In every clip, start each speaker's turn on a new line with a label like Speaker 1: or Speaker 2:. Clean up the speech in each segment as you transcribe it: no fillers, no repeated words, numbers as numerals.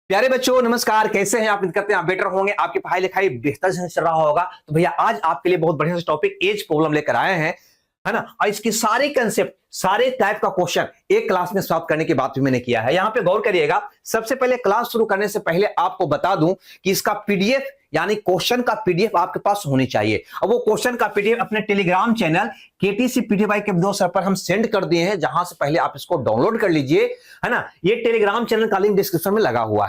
Speaker 1: प्यारे बच्चों नमस्कार। कैसे हैं आप? उम्मीद करते हैं आप बेटर होंगे, आपकी पढ़ाई लिखाई बेहतर से चल रहा होगा। तो भैया आज आपके लिए बहुत बढ़िया सा टॉपिक एज प्रॉब्लम लेकर आए हैं, है ना। और इसकी सारी कंसेप्ट, सारे टाइप का क्वेश्चन एक क्लास में सॉल्व करने की बात भी मैंने किया है। यहां पे गौर करिएगा। सबसे पहले क्लास शुरू करने से पहले आपको बता दूं कि इसका पीडीएफ यानी क्वेश्चन का पीडीएफ आपके पास होनी चाहिए। और वो क्वेश्चन का पीडीएफ अपने टेलीग्राम चैनल केटीसी पीटीवाई के दो सर पर हम सेंड कर दिए हैं, जहां से पहले आप इसको डाउनलोड कर लीजिए, है ना। ये टेलीग्राम चैनल का लिंक डिस्क्रिप्शन में लगा हुआ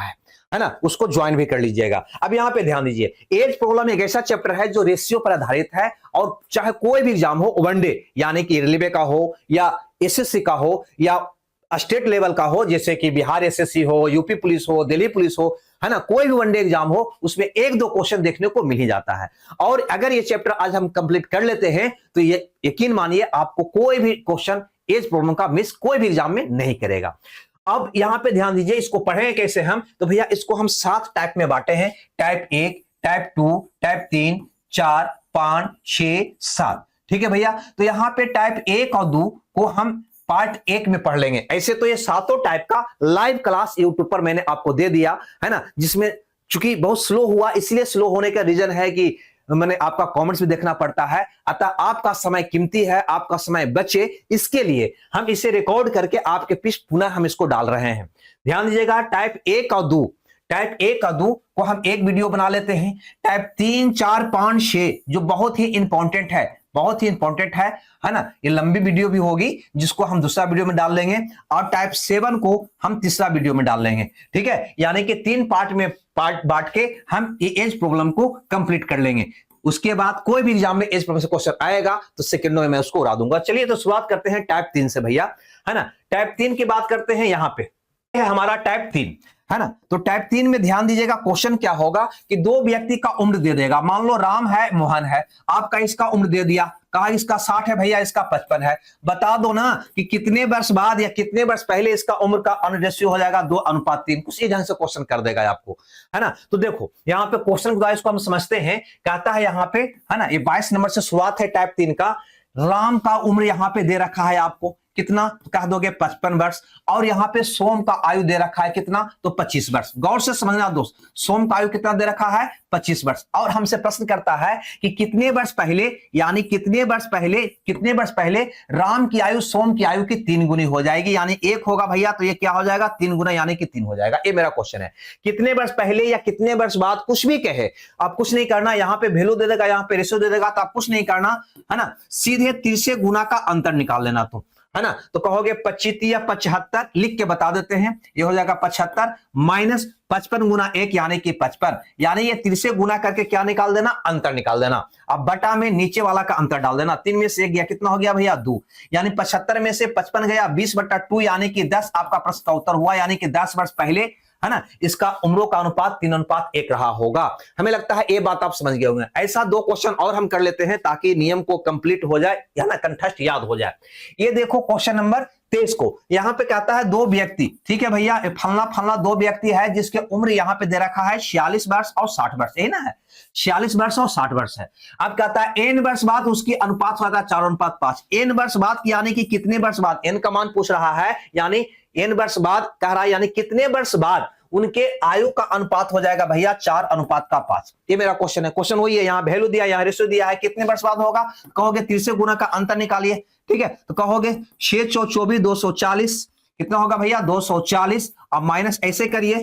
Speaker 1: है ना, उसको ज्वाइन भी कर लीजिएगा। अब यहां पे ध्यान दीजिए, एज प्रॉब्लम एक ऐसा चैप्टर है जो रेशियो पर आधारित है, और चाहे कोई भी एग्जाम हो, वनडे यानी कि रेलवे का हो या एसएससी का हो या स्टेट लेवल का हो, जैसे कि बिहार एसएससी हो, यूपी पुलिस हो, दिल्ली पुलिस हो, है ना, कोई भी वनडे एग्जाम हो, उसमें एक दो क्वेश्चन देखने को मिल ही जाता है। और अगर ये चैप्टर आज हम कंप्लीट कर लेते हैं तो ये यकीन मानिए आपको कोई भी क्वेश्चन एज प्रॉब्लम का मिस कोई भी एग्जाम में नहीं करेगा। अब यहां पे ध्यान दीजिए, इसको पढ़ें कैसे हम, तो भैया इसको हम 7 टाइप में बांटे हैं। Type 1, type 2, type 3, 4, 5, 6, 7। ठीक है भैया। तो यहां पे टाइप 1 और 2 को हम पार्ट 1 में पढ़ लेंगे। ऐसे तो ये सातों टाइप का लाइव क्लास यूट्यूब पर मैंने आपको दे दिया है ना, जिसमें चूंकि बहुत स्लो हुआ, इसलिए स्लो होने का रीजन है कि मैंने आपका कमेंट्स भी देखना पड़ता है, अतः आपका समय कीमती है, आपका समय बचे, इसके लिए हम इसे रिकॉर्ड करके आपके पीछे पुनः हम इसको डाल रहे हैं। ध्यान दीजिएगा, टाइप 1 और 2, टाइप 1 और 2 को हम एक वीडियो बना लेते हैं। टाइप 3, 4, 5, 6 जो बहुत ही इंपॉर्टेंट है, बहुत ही इंपॉर्टेंट है ना, ये लंबी वीडियो भी होगी जिसको हम दूसरा वीडियो में डाल लेंगे, और टाइप 7 को हम तीसरा वीडियो में डाल लेंगे। ठीक है, यानी कि 3 पार्ट में पार्ट बांट के हम ये एज प्रॉब्लम को कंप्लीट कर लेंगे। उसके बाद कोई भी एग्जाम में एज प्रॉब्लम से क्वेश्चन आएगा तो सेकंडों में मैं उसको उड़ा दूंगा। चलिए तो शुरुआत करते हैं टाइप 3 से भैया, है ना। टाइप 3 की बात करते हैं। यहां पे है हमारा टाइप 3, है ना। तो टाइप 3 में ध्यान दीजिएगा, क्वेश्चन क्या होगा कि दो व्यक्ति का उम्र दे देगा। मान लो राम है, मोहन है, आपका इसका उम्र दे दिया, कहा इसका 60 है भैया, इसका 55 है। बता दो ना कि कितने वर्ष बाद या कितने वर्ष पहले इसका उम्र का रेशियो हो जाएगा 2:3। कुछ ये ढंग से क्वेश्चन कर देगा आपको, है ना। तो देखो यहाँ पे क्वेश्चन को इसको हम समझते हैं। कहता है यहाँ पे, है ना, ये 22 नंबर से शुरुआत है टाइप 3 का। राम का उम्र यहाँ पे दे रखा है आपको कितना, तो कह दोगे 55 वर्ष। और यहाँ पे सोम का आयु दे रखा है कितना, तो 25 वर्ष। गौर से समझना दोस्त, सोम का आयु कितना दे रखा है, 25 वर्ष। और हमसे प्रश्न करता है कि कितने वर्ष पहले, यानी कितने वर्ष पहले राम की आयु सोम की आयु की 3 गुनी हो जाएगी, यानी 1 होगा भैया, तो ये क्या हो जाएगा, 3 गुना यानी कि 3 हो जाएगा। ये मेरा क्वेश्चन है। कितने वर्ष पहले या कितने वर्ष बाद, कुछ भी कहे, आप कुछ नहीं करना। यहाँ पे वैल्यू दे देगा, यहाँ पे रेशियो दे देगा, तो आप कुछ नहीं करना, है ना। सीधे 3 से गुना का अंतर निकाल लेना, तो है ना। तो कहोगे 25 या 75, लिख के बता देते हैं। ये हो जाएगा 75 माइनस 55 गुना 1 यानी कि 55, यानी ये 3 से गुना करके क्या निकाल देना, अंतर निकाल देना। अब बटा में नीचे वाला का अंतर डाल देना। 3 में से 1 गया, कितना हो गया भैया, 2, यानी 75 में से 55 गया, 20/2 यानी कि 10 आपका प्रश्न का उत्तर हुआ, यानी कि 10 वर्ष पहले, है ना, इसका उम्रों का अनुपात 3:1 रहा होगा। हमें लगता है ये बात आप समझ गए होंगे। ऐसा 2 क्वेश्चन और हम कर लेते हैं ताकि नियम को कंप्लीट हो जाए, या ना कंठस्थ याद हो जाए। ये देखो क्वेश्चन नंबर 23 को, यहां पे कहता है 2 व्यक्ति, ठीक है भैया, फलना 2 व्यक्ति है जिसके उम्र यहां पे दे रखा है 46 वर्ष और 60 वर्ष, यही ना है, 46 वर्ष और 60 वर्ष है। अब कहता है n वर्ष बाद उसकी अनुपात होता है 4:5। n वर्ष बाद यानी कि कितने वर्ष बाद, n का मान पूछ रहा है, यानी n वर्ष बाद कह रहा है, यानी कितने वर्ष बाद उनके आयु का अनुपात हो जाएगा भैया 4:5। ये मेरा क्वेश्चन है। क्वेश्चन वही है, यहाँ वैल्यू दिया, यहाँ रेशियो दिया है, कितने वर्ष बाद होगा, कहोगे 3 से गुना का अंतर निकालिए। ठीक है, तो कहोगे 6 4 24 240, कितना होगा भैया 240, अब माइनस ऐसे करिए,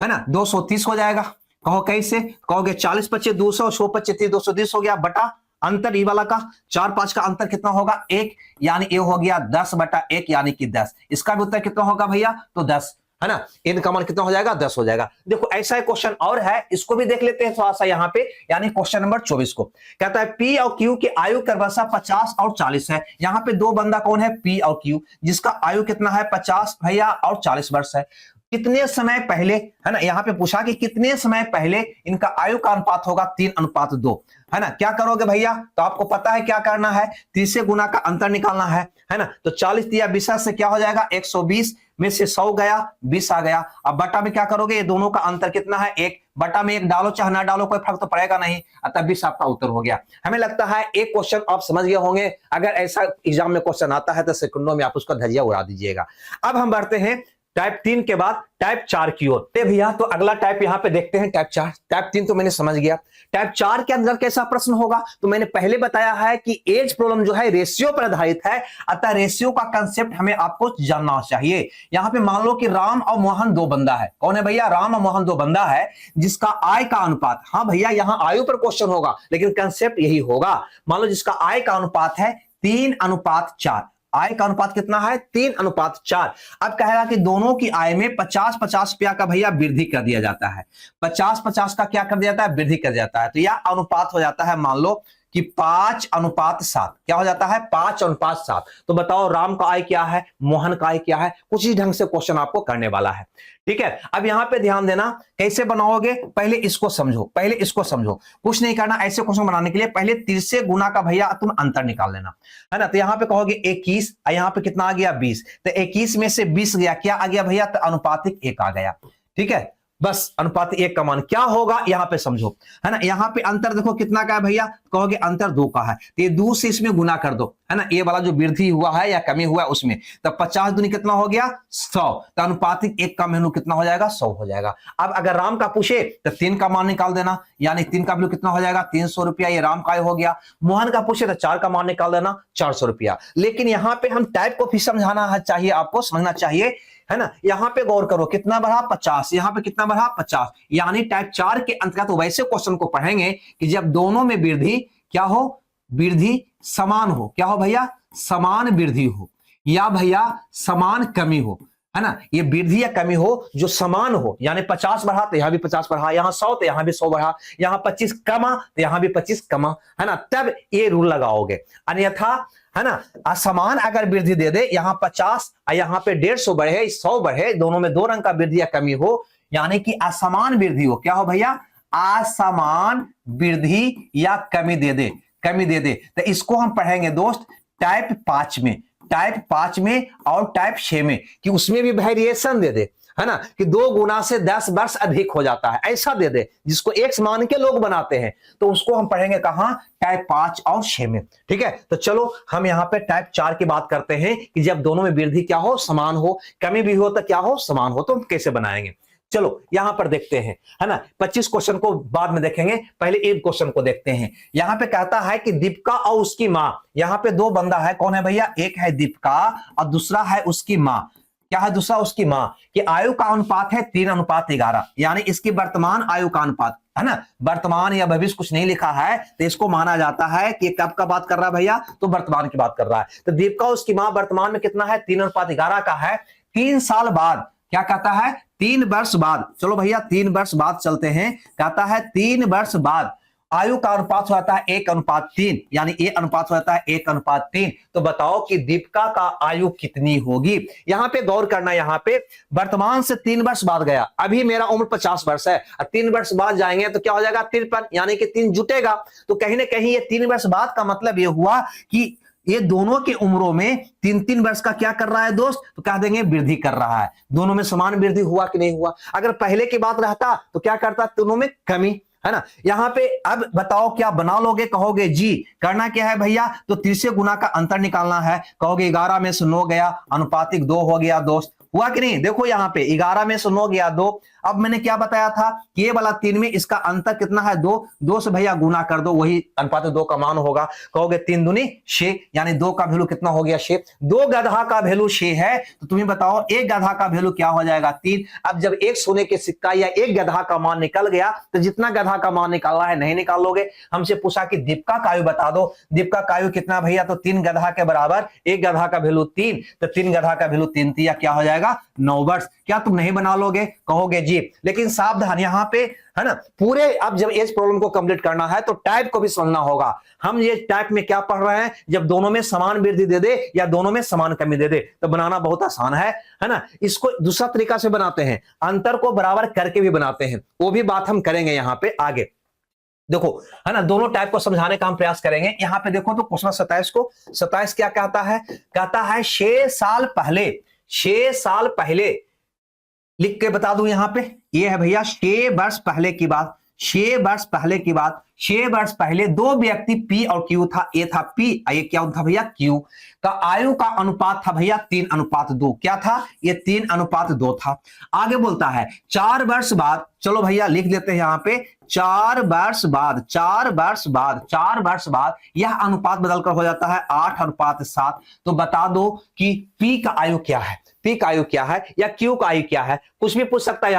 Speaker 1: है ना, 230 हो जाएगा। कहो कैसे, कहोगे 40 25 200, 100 25 230 हो गया, बटा अंतर ई वाला का 4 5 का अंतर कितना होगा 1, यानी ये हो गया 10/1 यानी कि 10। इसका भी उत्तर कितना होगा भैया, तो 10, है ना। n का मान कितना हो जाएगा, 10 हो जाएगा। देखो ऐसा क्वेश्चन और है, इसको भी देख लेते हैं थोड़ा सा यहाँ पे, यानी क्वेश्चन नंबर 24 को। कहता है P और Q की आयु क्रमशः 50 और 40 है। यहाँ पे 2 बंदा कौन है, P और Q, जिसका आयु कितना है 50 भैया और 40 वर्ष है। कितने समय पहले, है ना, यहाँ पे पूछा कि कितने समय पहले इनका आयु का अनुपात होगा 3:2, है ना। क्या करोगे भैया, तो आपको पता है क्या करना है, 3 से गुना का अंतर निकालना है ना। तो 40 दिया 20 से क्या हो जाएगा 120 में से 100 गया, 20 आ गया। अब बटा में क्या करोगे, ये दोनों का अंतर कितना है 1, बटा में 1 डालो चाहे ना डालो कोई फर्क तो पड़ेगा नहीं, अतः 20 आपका उत्तर हो गया। हमें लगता है एक क्वेश्चन आप समझ गए होंगे। अगर ऐसा एग्जाम में क्वेश्चन आता है तो सेकंडों में आप उसका धजिया उड़ा दीजिएगा। अब हम बढ़ते हैं टाइप 3 के बाद टाइप 4 की ओर। भैया तो अगला टाइप यहां पे देखते हैं, टाइप 4। टाइप 3 तो मैंने समझ गया। टाइप 4 के अंदर कैसा प्रश्न होगा, तो मैंने पहले बताया है कि एज प्रॉब्लम जो है रेशियो पर आधारित है, अतः रेशियो का कंसेप्ट हमें आपको जानना चाहिए। यहां पे मान लो कि राम और मोहन दो बंदा है। कौन है भैया? राम और मोहन दो बंदा है, जिसका आय का अनुपात, हाँ भैया यहां आयु पर क्वेश्चन होगा लेकिन कंसेप्ट यही होगा। मान लो जिसका आय का अनुपात है 3:4। आय का अनुपात कितना है? 3:4। अब कहेगा कि दोनों की आय में 50-50 रुपया का भैया वृद्धि कर दिया जाता है। 50-50 का क्या कर दिया जाता है? वृद्धि कर जाता है। तो यह अनुपात हो जाता है, मान लो कि 5:7। क्या हो जाता है? 5:7। तो बताओ राम का आय क्या है, मोहन का आय क्या है? कुछ ही ढंग से क्वेश्चन आपको करने वाला है। ठीक है, अब यहां पे ध्यान देना कैसे बनाओगे, पहले इसको समझो, पहले इसको समझो। कुछ नहीं करना, ऐसे क्वेश्चन बनाने के लिए पहले 30 से गुना का भैया तुम अंतर निकाल लेना, है ना। तो यहां पे कहोगे 21, यहां पे कितना आ गया? 20। तो 21 में से 20 गया, क्या आ गया भैया? तो अनुपातिक 1 आ गया। ठीक है, बस अनुपातिक 1 का मान क्या होगा यहां पे समझो, है ना। यहां पे अंतर देखो कितना का है भैया, कहोगे अंतर 2 का है, तो ये 2 से इसमें गुना कर दो, है ना। ये वाला जो वृद्धि हुआ है या कमी हुआ है उसमें, तब 50 दूनी कितना हो गया? 100। तो अनुपातिक 1 का वैल्यू कितना हो जाएगा? 100 हो जाएगा। अब अगर राम का पूछे तो 3 का मान निकाल देना, यानी 3 का वैल्यू कितना हो जाएगा? 300 रुपया, ये राम का हो गया। मोहन का पूछे तो 4 का मान निकाल देना, 400 रुपया। लेकिन यहां पे हम टाइप को भी समझाना चाहिए, आपको समझना चाहिए, है ना। यहां पे गौर करो, कितना बढ़ा? 50। यहां पे कितना बढ़ा? 50। यानी टाइप 4 के अंतर्गत तो वैसे क्वेश्चन को पढ़ेंगे कि जब दोनों में वृद्धि क्या हो? वृद्धि समान हो। क्या हो भैया? समान वृद्धि हो, या भैया समान कमी हो, है ना। ये वृद्धि या कमी हो जो समान हो, यानी 50 बढ़ा तो यहां भी 50 बढ़ा, यहां 100 तो यहां भी 100 बढ़ा, यहां 25 कमा तो यहां भी 25 कमा, है ना। तब ये रूल लगाओगे। अन्यथा, है ना, असमान अगर वृद्धि दे दे, यहां 50 यहां पे 150 बढ़े, 100 बढ़े, दोनों में 2 रंग का वृद्धि या कमी हो, यानी कि असमान वृद्धि हो। क्या हो भैया? असमान वृद्धि या कमी दे दे, कमी दे दे, तो इसको हम पढ़ेंगे दोस्त टाइप 5 में, टाइप 5 में और टाइप 6 में, कि उसमें भी वेरिएशन दे दे, है ना, कि 2 गुना से 10 वर्ष अधिक हो जाता है, ऐसा दे दे, जिसको एक्स मान के लोग बनाते हैं, तो उसको हम पढ़ेंगे कहां? टाइप 5 और 6 में। ठीक है, तो चलो हम यहां पे टाइप 4 की बात करते हैं कि जब दोनों में वृद्धि क्या हो? समान हो, कमी भी हो तो क्या हो? समान हो। तो हम कैसे बनाएंगे? चलो यहां पर देखते हैं, है ना। 25 क्वेश्चन को बाद में देखेंगे, पहले एक क्वेश्चन को देखते हैं। यहां पे कहता है कि दीपिका और उसकी मां, यहां पे 2 बंदा है, कौन है भैया? एक है दीपिका और दूसरा है उसकी मां। क्या है दूसरा? उसकी मां। कि आयु का अनुपात है 3:11, यानी इसकी वर्तमान आयु का अनुपात, है ना। वर्तमान या भविष्य कुछ नहीं लिखा है, तो इसको माना जाता है कि कब का बात कर रहा है भैया? तो वर्तमान की बात कर रहा है। तो दीपिका उसकी मां वर्तमान में कितना है? 3:11 का है। 3 साल बाद, क्या कहता है? 3 वर्ष बाद, चलो भैया 3 वर्ष बाद चलते हैं, कहता है 3 वर्ष बाद आयु का अनुपात होता है 1:3, यानी ये अनुपात होता है 1:3। तो बताओ कि दीपिका का आयु कितनी होगी? यहां पे गौर करना, यहां पे वर्तमान से 3 वर्ष बाद गया, अभी मेरा उम्र 50 वर्ष है, 3 वर्ष बाद जाएंगे तो क्या हो जाएगा? 53, यानी कि 3 जुटेगा। तो कहीं ना कहीं ये 3 वर्ष बाद का मतलब ये हुआ कि ये दोनों की उम्रों में 3-3 वर्ष का क्या कर रहा है दोस्त? तो कह देंगे वृद्धि कर रहा है। दोनों में समान वृद्धि हुआ कि नहीं हुआ? अगर पहले की बात रहता तो क्या करता? दोनों में कमी, है ना। यहां पे अब बताओ क्या बना लोगे? कहोगे जी करना क्या है भैया? तो 30 से गुना का अंतर निकालना है। कहोगे 11 में से 9 गया, अनुपातिक 2 हो गया दोस्त। हुआ कि नहीं? देखो यहां पे 11 में से 9 गया 2। अब मैंने क्या बताया था कि ये वाला 3 में इसका अंतर कितना है? 2। 2 से भैया गुना कर दो, वही अनुपातिक 2 का मान होगा। कहोगे 3 दूनी 6, यानी 2 का वैल्यू कितना हो गया? 6। 2 गधा का वैल्यू 6 है, तो तुम्हें बताओ 1 गधा का वैल्यू क्या हो जाएगा? 3। अब जब एक सोने के सिक्का या 1 गधा का मान निकल गया, तो जितना गधा का मान निकालना है नहीं निकाल लोगे। हमसे पूछा कि दीपिका का आयु बता दो, दीपिका का आयु कितना भैया? तो 3 गधा के बराबर, 1 गधा का वैल्यू 3, तो 3 गधा का वैल्यू 3 या क्या हो जाएगा? 9 वर्ष। क्या तुम नहीं बना लोगे? कहोगे जी। लेकिन सावधान यहां पे, है ना, पूरे अब जब एज प्रॉब्लम को कंप्लीट करना है तो टाइप को भी समझना होगा। हम ये टाइप में क्या पढ़ रहे हैं? जब दोनों में समान वृद्धि दे दे या दोनों में समान कमी दे दे, तो बनाना बहुत आसान है ना। इसको दूसरा तरीका से बनाते हैं, अंतर को बराबर करके भी बनाते हैं, वो भी बात हम करेंगे यहां पे आगे। देखो, है ना, दोनों टाइप को समझाने का हम प्रयास करेंगे। यहां पे देखो तो क्वेश्चन 27 को, 27 क्या कहता है? कहता है 6 साल पहले, 6 साल पहले लिख के बता दूं यहां पे, ये है भैया 6 वर्ष पहले की बात, 6 वर्ष पहले की बात, 6 वर्ष पहले दो व्यक्ति P और Q था, ए था P, ये क्या था भैया Q का आयु का अनुपात था भैया 3:2। क्या था ये 3:2 था। आगे बोलता है 4 वर्ष बाद, चलो भैया लिख देते हैं यहां पे 4 वर्ष बाद, 4 वर्ष बाद, 4 वर्ष बाद यह अनुपात बदलकर हो जाता है 8:7। तो बता दो कि P का आयु क्या है, P का आयु क्या है या Q का आयु क्या है, कुछ भी पूछ सकता है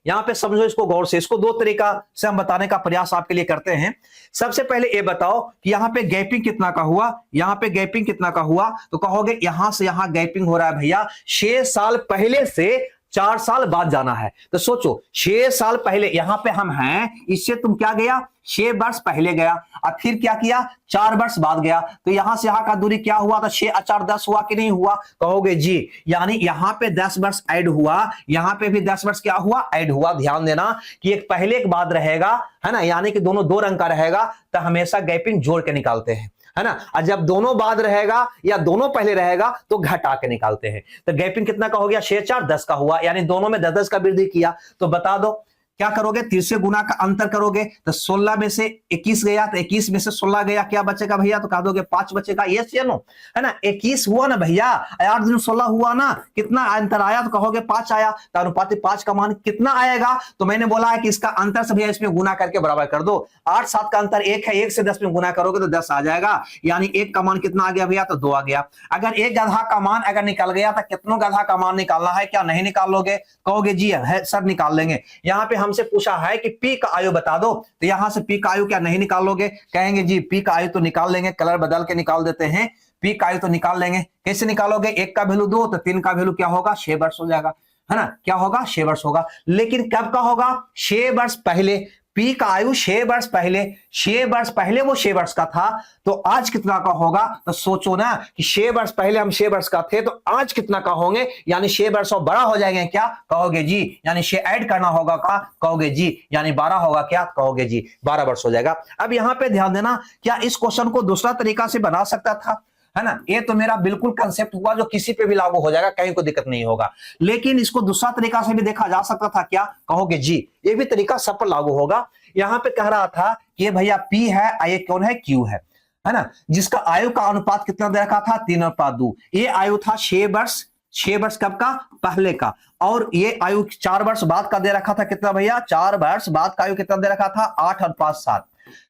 Speaker 1: यहां पे समझो इसको गौर से। इसको दो तरीका से हम बताने का प्रयास आपके लिए करते हैं। सबसे पहले ये बताओ कि यहां पे गैपिंग कितना का हुआ, यहां पे गैपिंग कितना का हुआ, तो कहोगे यहां से यहां गैपिंग हो रहा है भैया 6 साल पहले से 4 साल बाद जाना है। तो सोचो 6 साल पहले यहां पे हम हैं, इससे तुम क्या गया 6 वर्ष पहले गया, अब फिर क्या किया 4 वर्ष बाद गया, तो यहां से यहां का दूरी क्या हुआ था 6 और 4 10 हुआ कि नहीं हुआ, कहोगे जी। यानी यहां पे 10 वर्ष ऐड हुआ, यहां पे भी 10 वर्ष क्या हुआ ऐड हुआ। ध्यान देना कि एक पहले एक बाद रहेगा, है ना, यानी कि दोनों 2 रंग का रहेगा तो हमेशा गैपिंग जोड़ के निकालते हैं, है ना। और जब दोनों बाद रहेगा या दोनों पहले रहेगा तो घटा के निकालते हैं। तो गैपिंग कितना का हो गया 6 4 10 का हुआ, यानी दोनों में 10 10 का वृद्धि किया। तो बता दो क्या करोगे, 30 से गुना का अंतर करोगे तो 16 में से 21 गया, तो 21 में से 16 गया, क्या बचेगा भैया, तो कह दोगे 5 बचेगा। यस या नो, है ना। 21 हुआ ना भैया, 8 दिन 16 हुआ ना, कितना अंतर आया, तो कहोगे 5 आया। तो अनुपातिक 5 का मान कितना आएगा, तो मैंने बोला है कि इसका अंतर से भैया इसमें गुना करके बराबर कर दो। 8 7 का अंतर 1 है, 1 से 10 में गुना करोगे तो 10 आ जाएगा, यानी 1 का मान कितना आ गया भैया, तो 2 आ गया। अगर एक गधा का मान अगर निकल गया तो कितनों गधा का मान निकालना है, क्या नहीं निकालोगे, कहोगे जी है सर निकाल लेंगे। यहां पे हमसे पूछा है कि P का आयु बता दो, तो यहां से P का आयु क्या नहीं निकालोगे, कहेंगे जी P का आयु तो निकाल लेंगे, कलर बदल के निकाल देते हैं। P का आयु तो निकाल लेंगे, कैसे निकालोगे, 1 का वैल्यू 2 तो 3 का वैल्यू क्या होगा 6 वर्ष हो जाएगा, है ना, क्या होगा 6 वर्ष होगा। लेकिन कब का होगा 6 वर्ष पहले, P का आयु 6 वर्ष पहले, 6 वर्ष पहले वो 6 वर्ष का था, तो आज कितना का होगा, तो सोचो ना कि 6 वर्ष पहले हम 6 वर्ष का थे, तो आज कितना का होंगे, यानी 6 वर्ष और बड़ा हो जाएंगे, क्या कहोगे जी, यानी 6 ऐड करना होगा, क्या कहोगे जी, यानी 12 होगा, क्या कहोगे जी 12 वर्ष हो जाएगा। अब यहां पे ध्यान देना, क्या इस क्वेश्चन को दूसरा तरीका से बना सकता था, है ना। ये तो मेरा बिल्कुल कंसेप्ट हुआ जो किसी पे भी लागू हो जाएगा, कहीं कोई दिक्कत नहीं होगा। लेकिन इसको दूसरा तरीका से भी देखा जा सकता था, क्या कहोगे जी, ये भी तरीका सब पर लागू होगा। यहां पे कह रहा था कि ये भैया P है, ये कौन है Q है ना, जिसका आयु का अनुपात कितना दे रखा था 3:2। ये आयु था 6 वर्ष, 6 वर्ष कब का पहले का, और ये आयु 4 वर्ष बाद का दे रखा था कितना भैया, 4 वर्ष बाद का आयु कितना दे रखा था 8:7।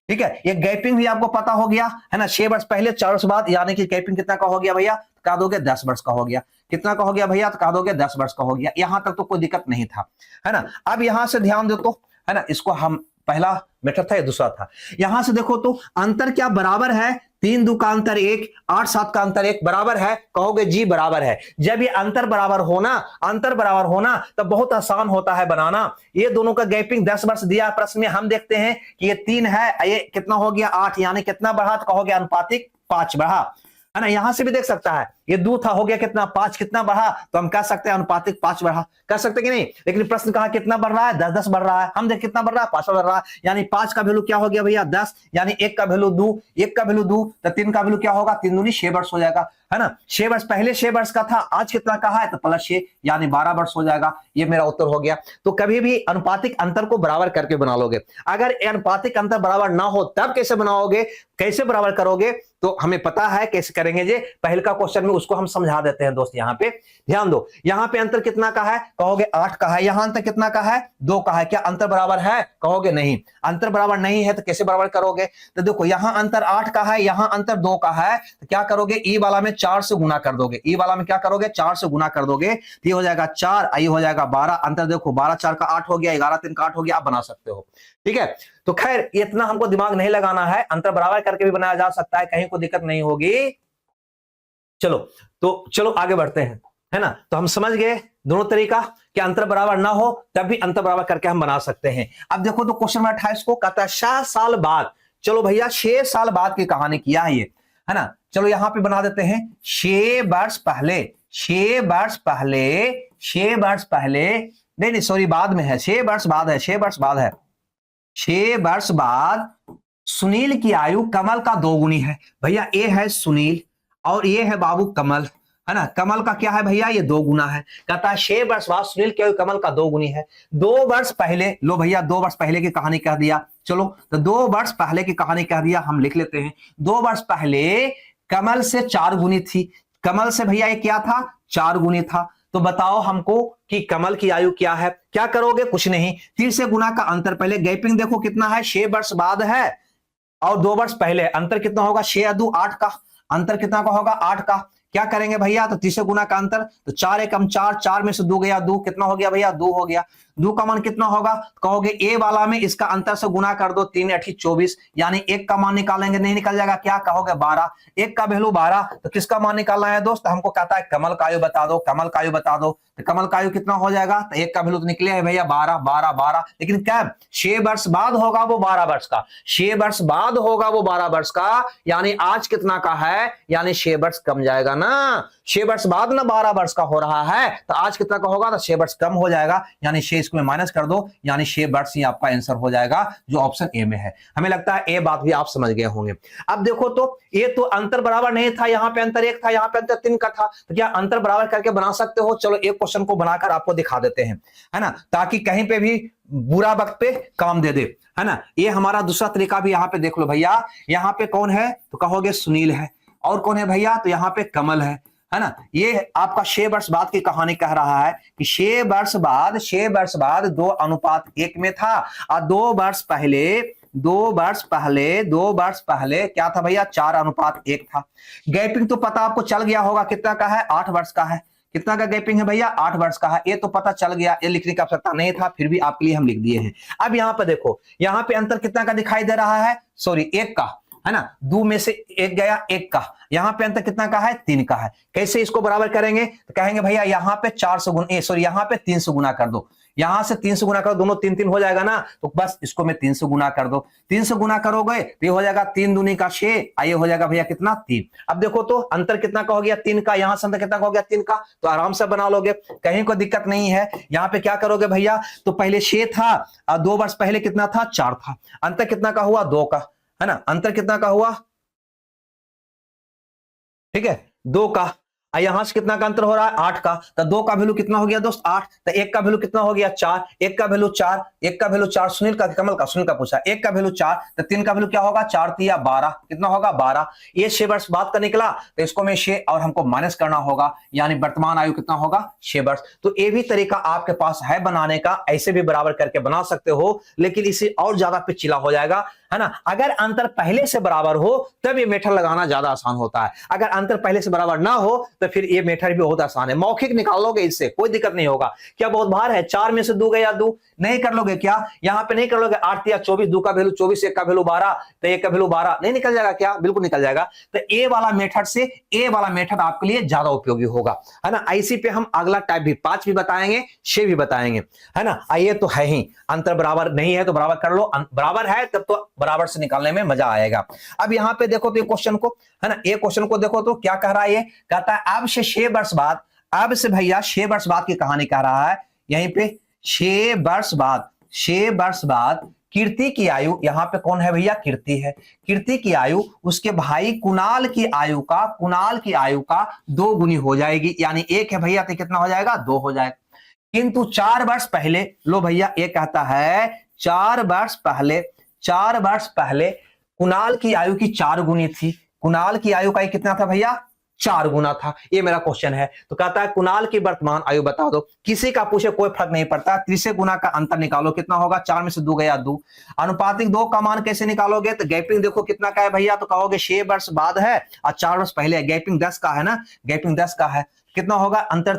Speaker 1: ठीक है, ये गैपिंग भी आपको पता हो गया, है ना, 6 वर्ष पहले 4 वर्ष बाद, यानी कि गैपिंग कितना का हो गया भैया, कह दोगे 10 वर्ष का हो गया। कितना का हो गया भैया, तो कह दोगे 10 वर्ष का हो गया। यहां तक तो कोई दिक्कत नहीं था, है ना। अब यहां से ध्यान दो तो, है ना, इसको हम पहला मेथड था, ये दूसरा था। यहां से देखो तो अंतर क्या बराबर है, 3 2 का अंतर 1, 8 7 का अंतर 1 बराबर है, कहोगे जी बराबर है। जब ये अंतर बराबर होना तो बहुत आसान होता है बनाना। ये दोनों का गैपिंग 10 वर्ष दिया प्रश्न में, हम देखते हैं कि ये 3 है, ये कितना हो गया 8, यानी कितना बढ़ा, तो कहोगे अनुपातिक 5 बढ़ा, है ना। यहां से भी देख सकता है, ये 2 था, हो गया कितना 5, कितना बढ़ा, तो हम कह सकते हैं अनुपातिक 5 बढ़ा, कह सकते कि नहीं। लेकिन प्रश्न कहा कितना बढ़ रहा है, 10 10 बढ़ रहा है, हम देख कितना बढ़ रहा है 5 बढ़ रहा है, यानी 5 का वैल्यू क्या हो गया भैया 10, यानी 1 का वैल्यू 2, 1 का वैल्यू 2 तो 3 का वैल्यू क्या होगा, 3 दूनी 6 वर्ष हो जाएगा, है ना। 6 वर्ष पहले 6 वर्ष का था, आज कितना कहा है, तो +6 यानी 12 वर्ष हो जाएगा। ये मेरा उत्तर हो गया। तो कभी भी अनुपातिक अंतर को बराबर करके बना लोगे। अगर अनुपातिक अंतर बराबर ना हो तब कैसे बनाओगे, कैसे बराबर करोगे, तो हमें पता है कैसे करेंगे जी, पहले का क्वेश्चन में उसको हम समझा देते हैं दोस्त। यहां पे ध्यान दो, यहां पे अंतर कितना का है, कहोगे 8 का है, यहां अंतर कितना का है 2 का है, क्या अंतर बराबर है, कहोगे नहीं। अंतर बराबर नहीं है तो कैसे बराबर करोगे, तो देखो यहां अंतर 8 का है, यहां अंतर 2 का है, तो क्या करोगे ई वाला में 4 से गुना कर दोगे, ई वाला में क्या करोगे 4 से गुना कर दोगे, तो ये हो जाएगा 4, ये हो जाएगा 12, अंतर देखो 12 4 का 8 हो गया, 11 3 का 8 हो गया, आप बना सकते हो। ठीक है, तो खैर इतना हमको दिमाग नहीं लगाना है, अंतर बराबर करके भी बनाया जा सकता है, कहीं कोई दिक्कत नहीं होगी। चलो तो चलो आगे बढ़ते हैं, है ना। तो हम समझ गए दोनों तरीका कि अंतर बराबर ना हो तब भी अंतर बराबर करके हम बना सकते हैं। अब देखो तो क्वेश्चन नंबर 28 को कहता है 6 साल बाद, चलो भैया 6 साल बाद की कहानी किया है ये, है ना। चलो यहां पे बना देते हैं 6 वर्ष पहले, 6 वर्ष पहले, 6 वर्ष पहले, नहीं सॉरी बाद में है, 6 वर्ष बाद है, 6 वर्ष बाद है, 6 वर्ष बाद सुनील की आयु कमल का 2 गुनी है। भैया ये है सुनील और ये है बाबू कमल, है ना। कमल का क्या है भैया, ये 2 गुना है। कहता है 6 वर्ष बाद सुनील क्या कमल का 2 गुनी है। 2 वर्ष पहले, लो भैया 2 वर्ष पहले की कहानी कह दिया। चलो तो 2 वर्ष पहले की कहानी कह दिया, हम लिख लेते हैं। 2 वर्ष पहले कमल से 4 गुनी थी। कमल से भैया ये क्या था, 4 गुनी था। तो बताओ हमको कि कमल की आयु क्या है। क्या करोगे, कुछ नहीं, 3 से गुना का अंतर। पहले गैपिंग देखो कितना है, 6 वर्ष बाद है और 2 वर्ष पहले, अंतर कितना होगा, 6 2 8 का अंतर कितना का होगा, 8 का। क्या करेंगे भैया, तो 3 से गुना का अंतर, तो 4 एकम 4, 4 में से 2 गया 2, कितना हो गया भैया, 2 हो गया। 2 का मान कितना होगा, कहोगे ए वाला में इसका अंतर से गुना कर दो, 3 8 24, यानी 1 का मान निकालेंगे, नहीं निकल जाएगा, क्या कहोगे 12। 1 का वैल्यू 12, तो किसका मान निकालना है दोस्त, हमको कहता है कमल का आयु बता दो, कमल का आयु बता दो। तो कमल का आयु कितना हो जाएगा, तो 1 का वैल्यू तो निकले है भैया 12 12 12, लेकिन कब, 6 वर्ष बाद होगा वो 12 वर्ष का, 6 वर्ष बाद होगा वो 12 वर्ष का, यानी आज कितना का है, यानी 6 वर्ष कम जाएगा ना। 6 वर्ष बाद ना 12 वर्ष का हो रहा है, तो आज कितना का होगा, तो 6 वर्ष कम हो जाएगा, यानी 6 इसको माइनस कर दो, यानी 6 वर्ष ही आपका आंसर हो जाएगा, जो ऑप्शन ए में है। हमें लगता है ये बात भी आप समझ गए होंगे। अब देखो तो ये तो अंतर बराबर नहीं था, यहाँ पे अंतर 1 था, यहाँ पे अंतर 3 का था, तो क्या अंतर बराबर करके बना सकते हो। चलो एक क्वेश्चन को बनाकर आपको दिखा देते हैं, है ना, ताकि कहीं पे भी बुरा वक्त पे काम दे दे, है ना। ये हमारा दूसरा तरीका भी यहाँ पे देख लो भैया। यहाँ पे कौन है, तो कहोगे सुनील है, और कौन है भैया, तो यहाँ पे कमल है ना। ये आपका 6 वर्ष बाद की कहानी कह रहा है कि 6 वर्ष बाद 2 अनुपात 1 में था, और 2 वर्ष पहले क्या था भैया, 4 अनुपात 1 था। गैपिंग तो पता आपको चल गया होगा कितना का है, 8 वर्ष का है। कितना का गैपिंग है भैया, 8 वर्ष का है। ये तो पता चल गया, ये लिखने की आवश्यकता नहीं था, फिर भी आपके लिए हम लिख दिए हैं। अब यहाँ पे देखो, यहाँ पे अंतर कितना का दिखाई दे रहा है, सॉरी 1 का, है ना। 2 में से 1 गया, 1 का। यहाँ पे अंतर कितना का है, 3 का है। कैसे इसको बराबर करेंगे, तो कहेंगे भैया यहाँ पे 4 से गुना, सॉरी यहाँ पे 3 से गुना कर दो, यहां से 3 से गुना करो, दोनों 3 3 हो जाएगा ना, तो बस इसको मैं 3 से गुना कर दो। 3 से गुना करोगे तो ये हो जाएगा 3 दूनी का 6, आइए हो जाएगा भैया कितना, 3। अब देखो तो अंतर कितना का हो गया, 3 का। यहां से अंतर कितना का हो गया, 3 का, तो आराम से बना लोगे, कहीं कोई दिक्कत नहीं है। यहाँ पे क्या करोगे भैया, तो पहले 6 था और 2 वर्ष पहले कितना था, 4 था। अंतर कितना का हुआ, 2 का, है ना। अंतर कितना का हुआ, ठीक है, 2 का। यहां से कितना का अंतर हो रहा है, 8 का। तो 2 का वैल्यू कितना हो गया दोस्त, 8। तो 1 का वैल्यू कितना हो गया, 4। 1 का वैल्यू 4, 1 का वैल्यू 4, सुनील का, कमल का, सुनील का पूछा। 1 का वैल्यू 4, तो 3 का वैल्यू क्या होगा, 4 3 12, कितना होगा, 12। ये 6 वर्ष बाद का निकला, तो इसको मैं 6 और हमको माइनस करना होगा, यानी वर्तमान आयु कितना होगा, 6 वर्ष। तो ये भी तरीका आपके पास है बनाने का, ऐसे भी बराबर करके बना सकते हो, लेकिन इसे और ज्यादा पिछला हो जाएगा, है ना। अगर अंतर पहले से बराबर हो तब ये मेथड लगाना ज्यादा आसान होता है, अगर अंतर पहले से बराबर ना हो तो फिर ये मेथड भी बहुत आसान है। मौखिक निकालोगे, इससे कोई दिक्कत नहीं होगा। क्या बहुत भार है, 4 में से 2 गया 2, नहीं कर लोगे क्या, यहां पे नहीं कर लोगे, 8 या 24, 2 का वैल्यू 24, 1 का वैल्यू 12, तो 1 का वैल्यू 12, नहीं निकल जाएगा क्या, बिल्कुल निकल जाएगा। तो ए वाला मेथड से ए वाला मेथड आपके लिए ज्यादा उपयोगी होगा, है ना। ऐसी पे हम अगला टाइप भी 5 भी बताएंगे, 6 भी बताएंगे, है ना। ये तो है ही, अंतर बराबर नहीं है तो बराबर कर लो, बराबर है तब तो बराबर से निकालने में मजा आएगा। अब यहां पे देखो तो ये क्वेश्चन को, है ना, ये क्वेश्चन को देखो तो क्या कह रहा है, ये कहता है अब से 6 वर्ष बाद, अब से भैया 6 वर्ष बाद की कहानी कह रहा है। यहीं पे 6 वर्ष बाद कीर्ति की आयु, यहां पे कौन है भैया, कीर्ति है। कीर्ति की आयु उसके भाई कुणाल की आयु का 2 गुनी हो जाएगी, यानी 1 है भैया तो कितना हो जाएगा, 2 हो जाएगा। किंतु 4 वर्ष पहले, लो भैया ये कहता है 4 वर्ष पहले कुणाल की आयु की 4 गुनी थी। कुणाल की आयु का कितना था भैया, 4 गुना था। ये मेरा क्वेश्चन है, तो कहता है कुणाल की वर्तमान आयु बता दो। किसी का पूछे कोई फर्क नहीं पड़ता, 30 गुना का अंतर निकालो, कितना होगा, 4 में से 2 गया 2। अनुपातिक 2 का मान कैसे निकालोगे, तो गैपिंग देखो कितना का है भैया, तो कहोगे 6 वर्ष बाद है और 4 वर्ष पहले है, गैपिंग 10 का है ना, गैपिंग 10 का है। कितना होगा अंतर,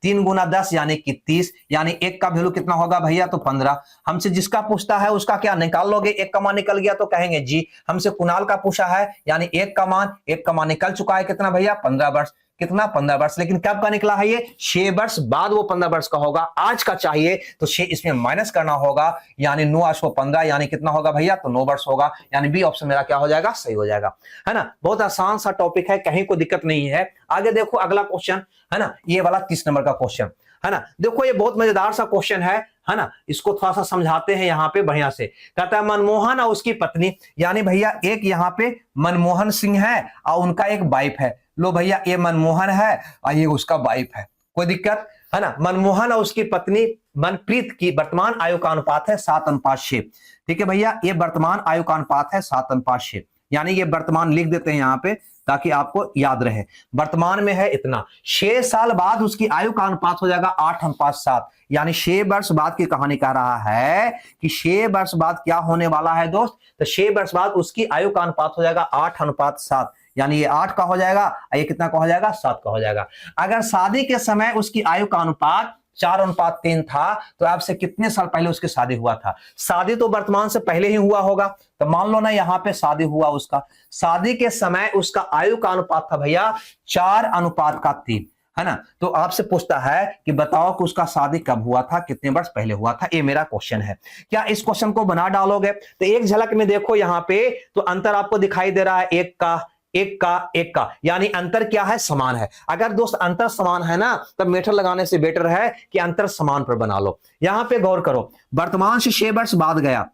Speaker 1: 3 गुना 10 यानी कि 30, यानी 1 का वैल्यू कितना होगा भैया, तो 15। हमसे जिसका पूछता है उसका क्या निकाल लोगे, 1 का मान निकल गया तो कहेंगे जी। हमसे कुणाल का पूछा है, यानी 1 का मान निकल चुका है, कितना भैया, 15 वर्ष। कितना, 15 वर्ष। लेकिन कब का निकला है ये, 6 वर्ष बाद वो 15 वर्ष का होगा। आज का चाहिए तो 6 इसमें माइनस करना होगा, यानी 9 8 15, यानी कितना होगा भैया, तो 9 वर्ष होगा। यानी बी ऑप्शन मेरा क्या हो जाएगा, सही हो जाएगा, है ना। बहुत आसान सा टॉपिक है, कहीं कोई दिक्कत नहीं है। आगे देखो अगला क्वेश्चन, है ना, ये वाला 30 नंबर का क्वेश्चन, है ना। देखो ये बहुत मजेदार सा क्वेश्चन है ना। इसको थोड़ा सा समझाते हैं यहाँ पे बढ़िया से। कहता है मनमोहन और उसकी पत्नी, यानी भैया एक यहाँ पे मनमोहन सिंह है और उनका एक वाइफ है। लो भैया ये मनमोहन है और ये उसका वाइफ है, कोई दिक्कत है ना। मनमोहन और उसकी पत्नी मनप्रीत की वर्तमान आयु का अनुपात है 7:6। ठीक है भैया, ये वर्तमान आयु का अनुपात है 7:6, यानी ये वर्तमान लिख देते हैं यहाँ पे ताकि आपको याद रहे। वर्तमान में है इतना, 6 साल बाद उसकी आयु का अनुपात हो जाएगा 8:7, यानी 6 वर्ष बाद की कहानी कह रहा है कि 6 वर्ष बाद क्या होने वाला है दोस्त, तो 6 वर्ष बाद उसकी आयु का अनुपात हो जाएगा 8:7, यानी ये 8 का हो जाएगा, ये कितना का हो जाएगा, 7 का हो जाएगा। अगर शादी के समय उसकी आयु का अनुपात 4:3 था, तो आपसे कितने साल पहले उसकी शादी हुआ था। शादी तो वर्तमान से पहले ही हुआ होगा, तो मान लो ना यहाँ पे शादी हुआ उसका, शादी के समय उसका आयु का अनुपात था भैया 4:3, है ना। तो आपसे पूछता है कि बताओ कि उसका शादी कब हुआ था, कितने वर्ष पहले हुआ था, ये मेरा क्वेश्चन है। क्या इस क्वेश्चन को बना डालोगे? तो एक झलक में देखो यहाँ पे तो अंतर आपको दिखाई दे रहा है, एक का, यानी अंतर क्या है, समान है। अगर दोस्त अंतर समान है ना, तब मीटर लगाने से बेटर है कि अंतर समान पर बना लो। यहां पे गौर करो, वर्तमान से 6 वर्ष बाद गया,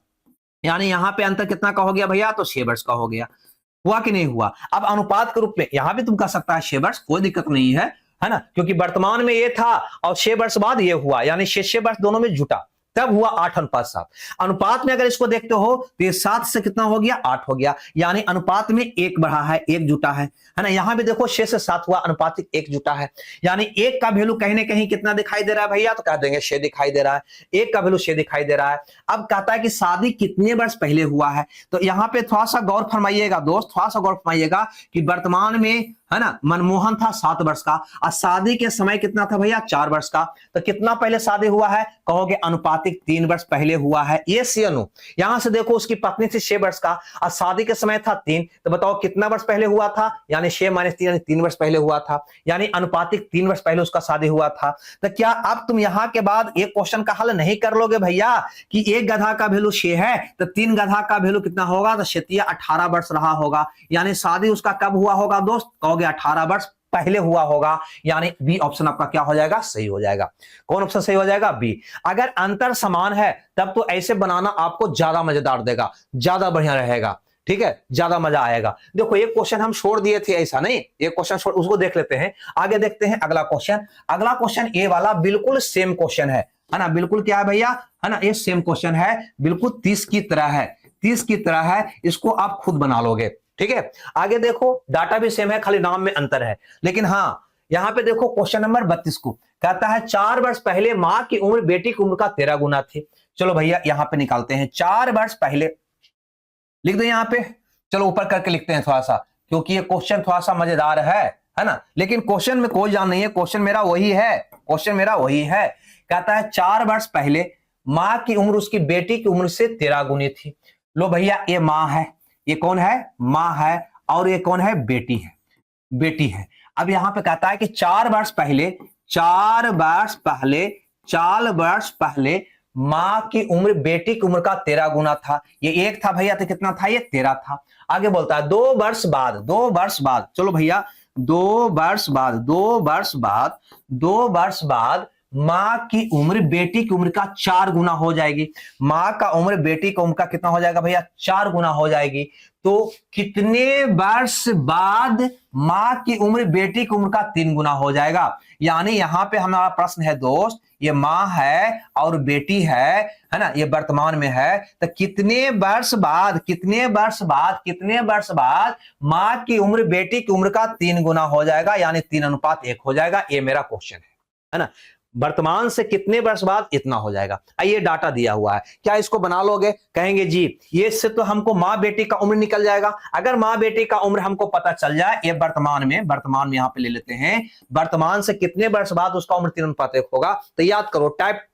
Speaker 1: यानी यहां पे अंतर कितना का हो गया भैया, तो 6 वर्ष का हो गया। हुआ कि नहीं हुआ? अब अनुपात के रूप में यहां भी तुम कह सकता है 6 वर्ष, कोई दिक्कत नहीं है ना, क्योंकि वर्तमान में ये था और 6 वर्ष बाद ये हुआ, यानी 6 वर्ष दोनों में जुटा, तब हुआ 8:7। अनुपात में अगर इसको देखते हो तो ये 7 से कितना हो गया, 8 हो गया, यानी अनुपात में 1 बढ़ा है, 1 जुटा है ना। यहां भी देखो 6 से 7 हुआ, अनुपातिक 1 जुटा है, यानी 1 का वैल्यू कहीं ना कहीं कितना दिखाई दे रहा है भैया, तो कह देंगे 6 दिखाई दे रहा है, 1 का वैल्यू 6 दिखाई दे रहा है। अब कहता है कि शादी कितने वर्ष पहले हुआ है, तो यहां पे थोड़ा सा गौर फरमाइएगा दोस्त, थोड़ा सा गौर फरमाइएगा कि वर्तमान में है ना मनमोहन था 7 वर्ष का और शादी के समय कितना था भैया, 4 वर्ष का, तो कितना पहले शादी हुआ है, कहोगे अनुपातिक 3 वर्ष पहले हुआ है। ये सी अनु, यहां से देखो उसकी पत्नी थी 6 वर्ष का और शादी के समय था 3, तो बताओ कितना वर्ष पहले हुआ था, यानी 6 - 3 यानी 3 वर्ष पहले हुआ था, यानी अनुपातिक 3 वर्ष पहले उसका शादी हुआ था। तो क्या अब तुम यहां के बाद एक क्वेश्चन का हल नहीं कर लोगे भैया कि एक गधा का वैल्यू 6 है तो 3 गधा का वैल्यू कितना होगा, तो 6 18 वर्ष रहा होगा, यानी शादी उसका कब हुआ होगा दोस्त, कहोगे 18 वर्ष पहले हुआ होगा, यानी बी ऑप्शन आपका क्या हो जाएगा, सही हो जाएगा। कौन ऑप्शन सही हो जाएगा, बी। अगर अंतर समान है तब तो ऐसे बनाना आपको ज्यादा मजेदार देगा, ज्यादा बढ़िया रहेगा, ठीक है, ज्यादा मजा आएगा। देखो ये क्वेश्चन हम छोड़ दिए थे, ऐसा नहीं, ये क्वेश्चन छोड़, उसको देख लेते हैं, आगे देखते हैं अगला क्वेश्चन। अगला क्वेश्चन ये वाला बिल्कुल सेम क्वेश्चन है ना, बिल्कुल क्या है भैया, है ना, ये सेम क्वेश्चन है, बिल्कुल 30 की तरह है, 30 की तरह है, इसको आप खुद बना लोगे, ठीक है। आगे देखो डाटा भी सेम है, खाली नाम में अंतर है, लेकिन हाँ यहां पे देखो क्वेश्चन नंबर 32 को कहता है 4 वर्ष पहले मां की उम्र बेटी की उम्र का 13 गुना थी। चलो भैया यहां पे निकालते हैं, 4 वर्ष पहले लिख दो यहां पे, चलो ऊपर करके लिखते हैं थोड़ा सा, क्योंकि ये क्वेश्चन थोड़ा सा मजेदार है ना, लेकिन क्वेश्चन में कोई जान नहीं है, क्वेश्चन मेरा वही है, क्वेश्चन मेरा वही है। कहता है 4 वर्ष पहले मां की उम्र उसकी बेटी की उम्र से 13 गुनी थी। लो भैया ये मां है, ये कौन है, मां है, और ये कौन है, बेटी है, बेटी है। अब यहां पे कहता है कि 4 वर्ष पहले, 4 वर्ष पहले मां की उम्र बेटी की उम्र का 13 गुना था। ये 1 था भैया, तो कितना था, ये 13 था। आगे बोलता है 2 वर्ष बाद, 2 वर्ष बाद, चलो भैया 2 वर्ष बाद मां की उम्र बेटी की उम्र का 4 गुना हो जाएगी। मां का उम्र बेटी की उम्र का कितना हो जाएगा भैया, 4 गुना हो जाएगी। तो कितने वर्ष बाद मां की उम्र बेटी की उम्र का 3 गुना हो जाएगा। यानी यहां पे हमारा प्रश्न है दोस्त, ये मां है और बेटी है ना, ये वर्तमान में है, तो कितने वर्ष बाद मां की उम्र बेटी की उम्र का 3 गुना हो जाएगा, यानी 3:1 हो जाएगा। ये मेरा क्वेश्चन है ना, वर्तमान से कितने वर्ष बाद इतना हो जाएगा। ये डाटा दिया हुआ है, क्या इसको बना लोगे, कहेंगे जी ये से तो हमको माँ बेटी का उम्र निकल जाएगा। अगर माँ बेटी का उम्र हमको पता चल जाए, ये वर्तमान में यहां पे ले लेते हैं, वर्तमान से कितने वर्ष बाद उसका उम्र 3:1 होगा, तो याद करो टाइप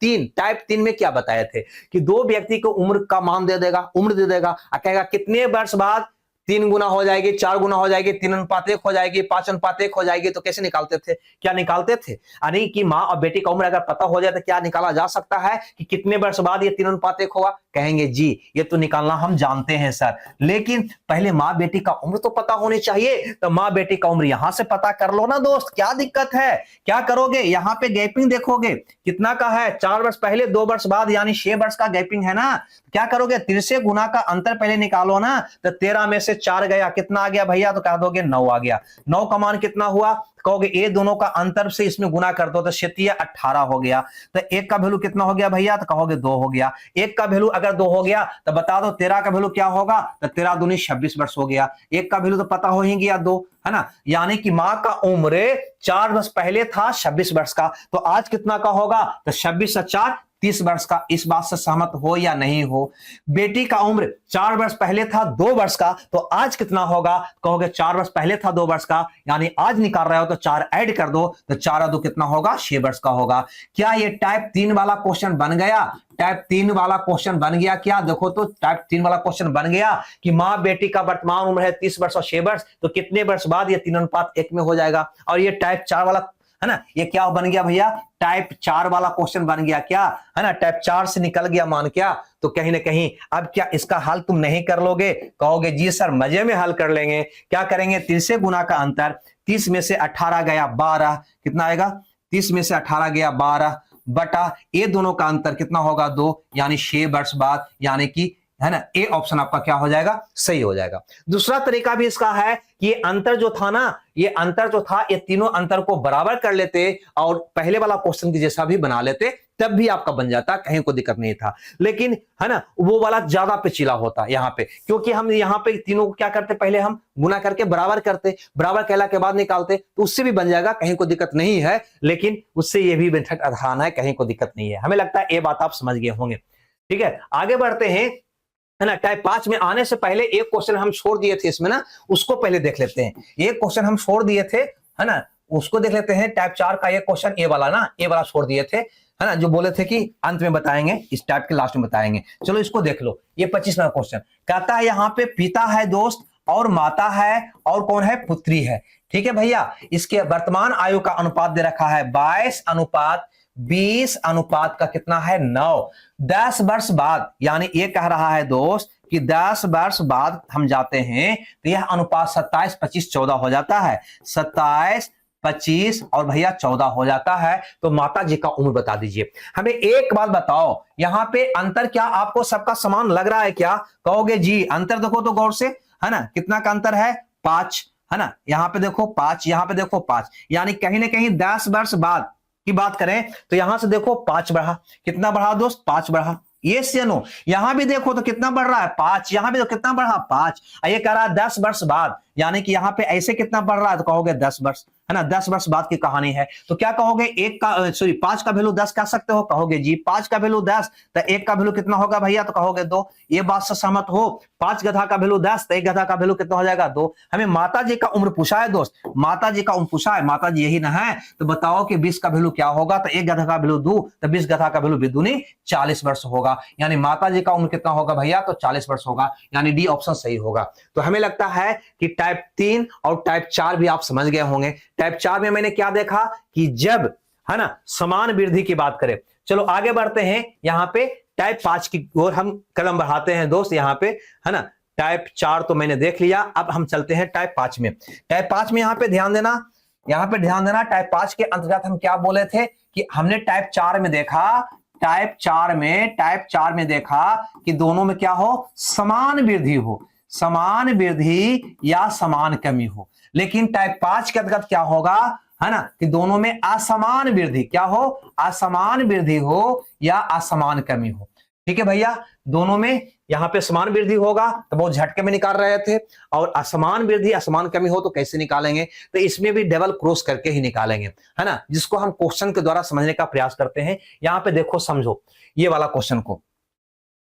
Speaker 1: 3 में क्या बताए थे कि 2 व्यक्ति को उम्र का मान दे देगा, उम्र दे देगा, कहेगा कितने वर्ष बाद 3 गुना हो जाएगी, 4 गुना हो जाएगी, 3:1 हो जाएगी, 5:1 हो जाएगी, तो कैसे निकालते थे? क्या निकालते थे? यानी कि माँ और बेटी का उम्र अगर पता हो जाए तो क्या निकाला जा सकता है कि कितने वर्ष बाद ये 3:1 होगा? कहेंगे जी ये तो निकालना हम जानते हैं सर, लेकिन पहले माँ बेटी का उम्र तो पता होनी चाहिए। तो माँ बेटी का उम्र यहां से पता कर लो ना दोस्त, क्या दिक्कत है? क्या करोगे? यहाँ पे गैपिंग देखोगे कितना का है, 4 वर्ष पहले 2 वर्ष बाद, यानी 6 वर्ष का गैपिंग है ना। क्या करोगे? 3 से गुना का अंतर पहले निकालो ना। तो 13 में से 4 गया, कितना आ गया भैया? तो कह दोगे 9 आ गया। 9 का मान कितना हुआ? कहोगे ये दोनों का अंतर से इसमें गुना कर दो तो 18 हो गया। तो 1 का वैल्यू कितना हो गया भैया? तो कहोगे 2 हो गया। 1 का वैल्यू अगर 2 हो गया तो बता दो 13 का वैल्यू क्या होगा? तो 13 दूनी 26 वर्ष हो गया। 1 का वैल्यू तो पता हो ही गया 2, है ना। यानी कि माँ का उम्र 4 वर्ष पहले था 26 वर्ष का, तो आज कितना का होगा? तो 26 और 4 30 वर्ष का। इस बात से सहमत हो या नहीं हो? बेटी का उम्र 4 वर्ष पहले था 2 वर्ष का, तो आज कितना होगा? कहोगे 4 वर्ष पहले था 2 वर्ष का, यानी आज निकाल रहे हो तो 4 ऐड कर दो, तो 4 और 2 कितना होगा? 6 वर्ष का होगा। क्या ये टाइप 3 वाला क्वेश्चन बन गया? टाइप 3 वाला क्वेश्चन बन गया क्या? देखो तो टाइप 3 वाला क्वेश्चन बन गया कि माँ बेटी का वर्तमान उम्र है 30 वर्ष और 6 वर्ष, तो कितने वर्ष बाद ये 3:1 में हो जाएगा। और ये टाइप 4 वाला है ना, ये क्या बन गया भैया? टाइप 4 वाला क्वेश्चन बन गया क्या, है ना। टाइप 4 से निकल गया मान क्या? तो कहीं ना कहीं अब क्या इसका हल तुम नहीं कर लोगे? कहोगे जी सर मजे में हल कर लेंगे। क्या करेंगे? 30 से गुना का अंतर, 30 में से 18 गया 12, कितना आएगा? 30 में से 18 गया 12 बटा ये दोनों का अंतर कितना होगा? 2, यानी 6 वर्ष बाद, यानी कि, है ना, ए ऑप्शन आपका क्या हो जाएगा? सही हो जाएगा। दूसरा तरीका भी इसका है कि ये अंतर जो था ना, ये अंतर जो था, ये तीनों अंतर को बराबर कर लेते और पहले वाला क्वेश्चन की जैसा भी बना लेते, तब भी आपका बन जाता, कहीं कोई दिक्कत नहीं था। लेकिन है ना वो वाला ज्यादा पेचीदा होता यहाँ पे, क्योंकि हम यहाँ पे तीनों को क्या करते? पहले हम गुना करके बराबर करते, बराबर कहला के बाद निकालते, तो उससे भी बन जाएगा, कहीं कोई दिक्कत नहीं है। लेकिन उससे ये भी बेठक आसान है, कहीं कोई दिक्कत नहीं है। हमें लगता है ये बात आप समझ गए होंगे। ठीक है, आगे बढ़ते हैं, है ना। टाइप 5 में आने से पहले एक क्वेश्चन हम छोड़ दिए थे इसमें ना, उसको पहले देख लेते हैं। एक क्वेश्चन हम छोड़ दिए थे, है ना, उसको देख लेते हैं। टाइप 4 का एक क्वेश्चन ए वाला ना, ए वाला छोड़ दिए थे, है ना, जो बोले थे कि अंत में बताएंगे, इस टाइप के लास्ट में बताएंगे। चलो इसको देख लो। ये 25वां क्वेश्चन कहता है यहाँ पे पिता है दोस्त, और माता है, और कौन है? पुत्री है। ठीक है भैया, इसके वर्तमान आयु का अनुपात दे रखा है 22:20 अनुपात का कितना है? 9। 10 वर्ष बाद, यानी ये कह रहा है दोस्त कि 10 वर्ष बाद हम जाते हैं तो यह अनुपात 27, 25, 14 हो जाता है। 27, 25 और भैया 14 हो जाता है। तो माता जी का उम्र बता दीजिए। हमें एक बात बताओ, यहां पे अंतर क्या आपको सबका समान लग रहा है क्या? कहोगे जी अंतर देखो तो गौर से, है ना, कितना का अंतर है? 5, है ना। यहां पे देखो 5, यहां पे देखो 5, यानी कहीं ना कहीं 10 वर्ष बाद की बात करें तो यहां से देखो 5 बढ़ा। कितना बढ़ा दोस्त? 5 बढ़ा। ये से नो, यहां भी देखो तो कितना बढ़ रहा है? 5। यहां भी तो कितना बढ़ा? 5। ये कह रहा है 10 वर्ष बाद, यानी कि यहां पे ऐसे कितना बढ़ रहा है? तो कहोगे 10 वर्ष, है ना। 10 वर्ष बाद की कहानी है। तो क्या कहोगे? 5 का वैल्यू 10 कह सकते हो? कहोगे जी 5 का वैल्यू 10, तो 1 का वैल्यू कितना होगा भैया? तो कहोगे 2। ये बात से सहमत हो? 5 गधा का वैल्यू 10, तो 1 गधा का वैल्यू कितना हो जाएगा? 2। हमें माता जी का उम्र पूछा है दोस्त, माता जी का उम्र पूछा है, माता जी यही ना है। तो बताओ कि 20 का वैल्यू क्या होगा? तो 1 गधा का वैल्यू 2, तो 20 गधा का वैल्यू बिदुनी 40 वर्ष होगा। यानी माता जी का उम्र कितना होगा भैया? तो 40 वर्ष होगा, यानी डी ऑप्शन सही होगा। तो हमें लगता है कि टाइप 3 और टाइप 4 भी आप समझ गए होंगे। टाइप 4 में मैंने क्या देखा कि जब, है ना, समान वृद्धि की बात करें। चलो आगे बढ़ते हैं, यहां पे टाइप 5 की ओर हम कदम बढ़ाते हैं दोस्त, यहां पे, है ना। टाइप 4 तो मैंने देख लिया, अब हम चलते हैं टाइप 5 में। टाइप 5 में यहां पे ध्यान देना, यहां पे ध्यान देना। टाइप 5 के अंतर्गत हम क्या बोले थे कि हमने टाइप 4 में देखा, टाइप 4 में देखा कि दोनों में क्या हो? समान वृद्धि हो, समान वृद्धि या समान कमी हो। लेकिन टाइप 5 के अंतर्गत क्या होगा, है ना, कि दोनों में असमान वृद्धि क्या हो? असमान वृद्धि हो या असमान कमी हो। ठीक है भैया, दोनों में यहां पे समान वृद्धि होगा तो बहुत झटके में निकाल रहे थे, और असमान वृद्धि असमान कमी हो तो कैसे निकालेंगे? तो इसमें भी डबल क्रॉस करके ही निकालेंगे, है ना, जिसको हम क्वेश्चन के द्वारा समझने का प्रयास करते हैं। यहां पे देखो, समझो ये वाला क्वेश्चन को।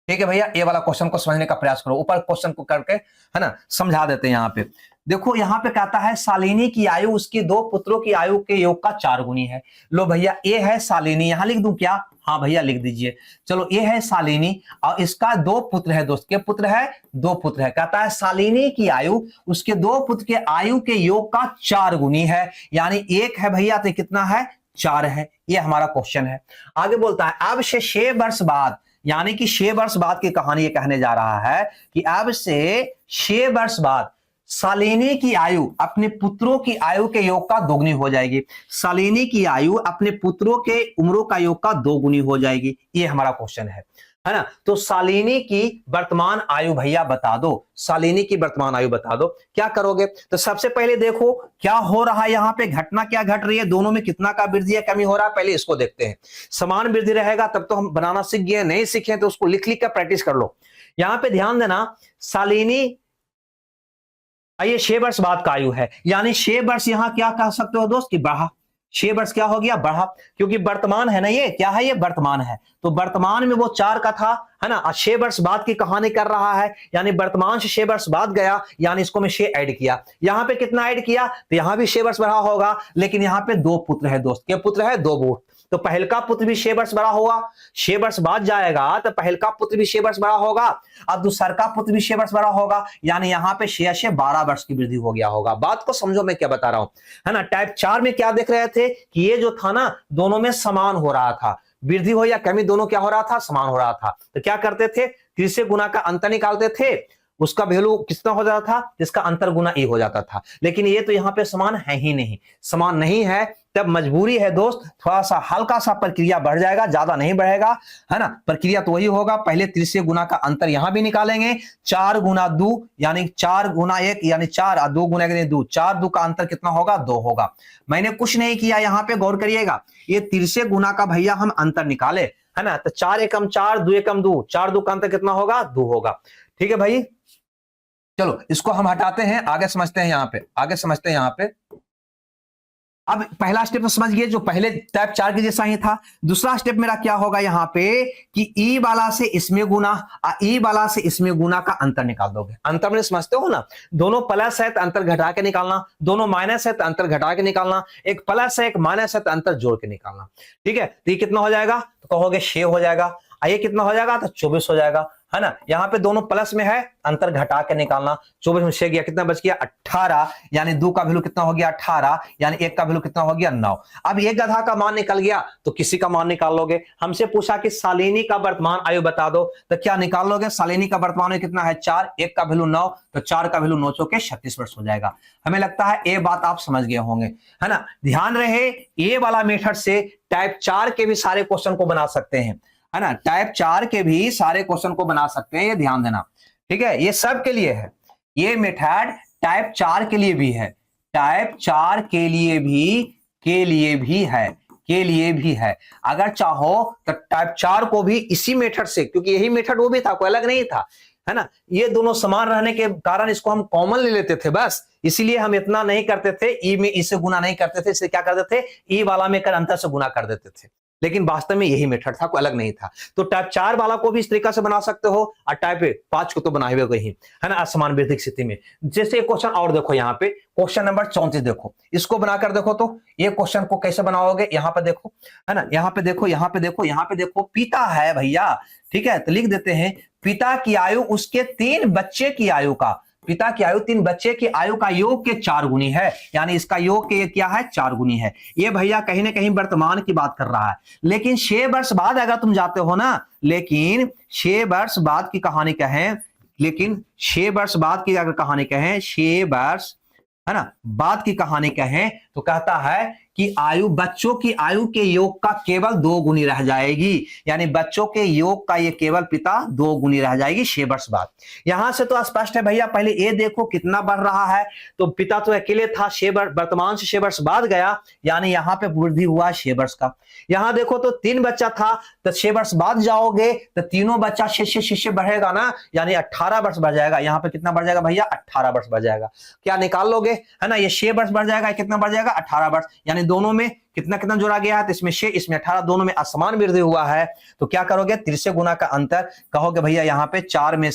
Speaker 1: ठीक है भैया, ये वाला क्वेश्चन को समझने का प्रयास करो, ऊपर क्वेश्चन को करके, है ना, समझा देते हैं। यहाँ पे देखो यहां पे कहता है शालिनी की आयु उसके 2 पुत्रों की आयु के योग का 4 गुनी है। लो भैया ये है शालिनी, यहां लिख दूं क्या? हाँ भैया लिख दीजिए। चलो ये है शालिनी और इसका 2 पुत्र है दोस्त। के पुत्र है? 2 पुत्र है। कहता है शालिनी की आयु उसके 2 पुत्र के आयु के योग का 4 गुनी है, यानी 1 है भैया तो कितना है? 4 है। ये हमारा क्वेश्चन है। आगे बोलता है अब से 6 वर्ष बाद, यानी कि 6 वर्ष बाद की कहानी ये कहने जा रहा है कि अब से 6 वर्ष बाद शालिनी की आयु अपने पुत्रों की आयु के योग का 2 गुनी हो जाएगी। शालिनी की आयु अपने पुत्रों के उम्रों का योग का 2 गुनी हो जाएगी। ये हमारा क्वेश्चन है ना? तो शालिनी की वर्तमान आयु भैया बता दो। शालिनी की वर्तमान आयु बता दो। क्या करोगे? तो सबसे पहले देखो क्या हो रहा है, यहां पे घटना क्या घट रही है, दोनों में कितना का वृद्धि है कमी हो रहा है, पहले इसको देखते हैं। समान वृद्धि रहेगा तब तो हम बनाना सीख गए, नहीं सीखे तो उसको लिख लिख कर प्रैक्टिस कर लो। यहां पे ध्यान देना, शालिनी ये 6 वर्ष बाद का आयु है, यानी 6 वर्ष यहां क्या कह सकते हो दोस्त कि बढ़ा। 6 वर्ष क्या हो गया? बढ़ा, क्योंकि वर्तमान है ना, ये क्या है? ये वर्तमान है। तो वर्तमान में वो 4 का था, है ना, 6 वर्ष बाद की कहानी कर रहा है, यानी वर्तमान से 6 वर्ष बाद गया, यानी इसको मैं 6 ऐड किया। यहां पे कितना ऐड किया? तो यहां भी 6 वर्ष बढ़ा होगा, लेकिन यहां पे 2 पुत्र है दोस्त। क्या पुत्र है? 2 पुत्र। तो पहल का पुत्र भी 6 वर्ष बड़ा होगा, 6 वर्ष बाद जाएगा तो पहल का पुत्र भी 6 वर्ष बड़ा होगा और दूसर का पुत्र भी 6 वर्ष बड़ा होगा, यानी यहां पे 6 से 12 वर्ष की वृद्धि हो गया होगा। बात को समझो मैं क्या बता रहा हूं, है ना। टाइप 4 में क्या देख रहे थे कि ये जो था ना दोनों में समान हो रहा था, वृद्धि हो या कमी दोनों क्या हो रहा था? समान हो रहा था। तो क्या करते थे? 3 से गुना का अंतर निकालते थे, उसका वैल्यू कितना हो जाता था? जिसका अंतर गुना ई हो जाता था। लेकिन ये तो यहां पे समान है ही नहीं, समान नहीं है, तब मजबूरी है दोस्त थोड़ा सा हल्का सा प्रक्रिया बढ़ जाएगा, ज्यादा नहीं बढ़ेगा, है ना। प्रक्रिया तो वही होगा, पहले 3 से गुना का अंतर यहां भी निकालेंगे, 4 गुना 2 यानी 4 गुना 1 यानी 4 और 2 गुना 2, 4 2 का अंतर कितना होगा? 2 होगा। मैंने कुछ नहीं किया, यहां पे गौर करिएगा, ये 3 से गुना का भैया हम अंतर निकाले, है ना। तो 4 एकम 4, 2 एकम 2, 4 2 का अंतर कितना होगा? 2 होगा। ठीक है भाई, चलो इसको हम हटाते हैं, आगे समझते हैं। यहां पे आगे समझते हैं। यहां पे अब पहला स्टेप तो समझ गए, जो पहले टाइप 4 के जैसा ही था। दूसरा स्टेप मेरा क्या होगा यहाँ पे कि ई वाला से इसमें गुना और ई वाला से इसमें गुना का अंतर निकाल दोगे। अंतर में समझते हो ना, दोनों प्लस है तो अंतर घटा के निकालना, दोनों माइनस है तो अंतर घटा के निकालना, एक प्लस है एक माइनस है तो अंतर जोड़ के निकालना। ठीक है, तो ये कितना हो जाएगा? तो कहोगे 6 हो जाएगा। ये कितना हो जाएगा? तो 24 हो जाएगा, है ना। यहाँ पे दोनों प्लस में है, अंतर घटा के निकालना। 24 में 6 गया, कितना बच गया? 18, यानी 2 का वैल्यू कितना हो गया? 18, यानी 1 का वैल्यू कितना हो गया? 9। अब एक गधा का मान निकल गया तो किसी का मान निकाल लोगे। हमसे पूछा कि शालिनी का वर्तमान आयु बता दो, तो क्या निकाल लोगे? शालिनी का वर्तमान आयु कितना है? 4, 1 का वैल्यू 9, तो 4 का वैल्यू 9 चौके 36 वर्ष हो जाएगा। हमें लगता है ये बात आप समझ गए होंगे, है ना। ध्यान रहे, ये वाला मेथड से टाइप 4 के भी सारे क्वेश्चन को बना सकते हैं, है ना। टाइप 4 के भी सारे क्वेश्चन को बना सकते हैं, ये ध्यान देना। ठीक है, ये सब के लिए है, ये मेथड टाइप 4 के लिए भी है, टाइप 4 के लिए भी है। अगर चाहो तो टाइप 4 को भी इसी मेथड से, क्योंकि यही मेथड वो भी था, कोई अलग नहीं था, है ना। ये दोनों समान रहने के कारण इसको हम कॉमन ले लेते थे बस, इसीलिए हम इतना नहीं करते थे, ई में ई से गुना नहीं करते थे, इससे क्या करते थे? ई वाला में कर अंतर से गुना कर देते थे। लेकिन वास्तव में यही मेथड था, कोई अलग नहीं था। तो टाइप 4 वाला को भी इस तरीका से बना सकते हो और टाइप 5 को तो बनाए हुए ही, है ना, असमान वृद्धि स्थिति में। जैसे एक क्वेश्चन और देखो, यहाँ पे क्वेश्चन नंबर 34 देखो, इसको बनाकर देखो तो ये क्वेश्चन को कैसे बनाओगे। यहाँ पे देखो, है ना, यहाँ पे देखो, यहाँ पे देखो, यहाँ पे देखो, पिता है भैया। ठीक है, तो लिख देते हैं पिता की आयु उसके 3 बच्चे की आयु का, पिता की आयु 3 बच्चे की आयु का योग के 4 गुनी है, यानी इसका योग के क्या है? 4 गुनी है। ये भैया कहीं ना कहीं वर्तमान की बात कर रहा है, लेकिन 6 वर्ष बाद अगर तुम जाते हो ना, लेकिन 6 वर्ष बाद की कहानी कहें, लेकिन 6 वर्ष बाद की अगर कहानी कहें, 6 वर्ष, है ना, बाद की कहानी कहें तो कहता है कि आयु, बच्चों की आयु के योग का केवल 2 गुनी रह जाएगी, यानी बच्चों के योग का ये केवल पिता 2 गुनी रह जाएगी 6 वर्ष बाद। यहां से तो स्पष्ट है भैया, पहले ये देखो कितना बढ़ रहा है, तो पिता तो अकेले था, 6 वर्ष वर्तमान से 6 वर्ष बाद गया, यानी यहां पे वृद्धि हुआ 6 वर्ष का। यहां देखो तो 3 बच्चा था, तो 6 वर्ष बाद जाओगे तो तीनों बच्चा 6 बढ़ेगा ना, यानी 18 वर्ष बढ़ जाएगा। यहाँ पे कितना बढ़ जाएगा भैया? 18 वर्ष बढ़ जाएगा। क्या निकाल लोगे, है ना, ये 6 वर्ष बढ़ जाएगा, कितना बढ़ जाएगा? 18 वर्ष, यानी दोनों में कितना कितना जोड़ा गया है? तो इसमें 6 इसमें 18, दोनों में असमान वृद्धि हुआ है। तो क्या करोगे? 3 से गुना का अंतर, कहोगे भैया यहाँ पे 4 में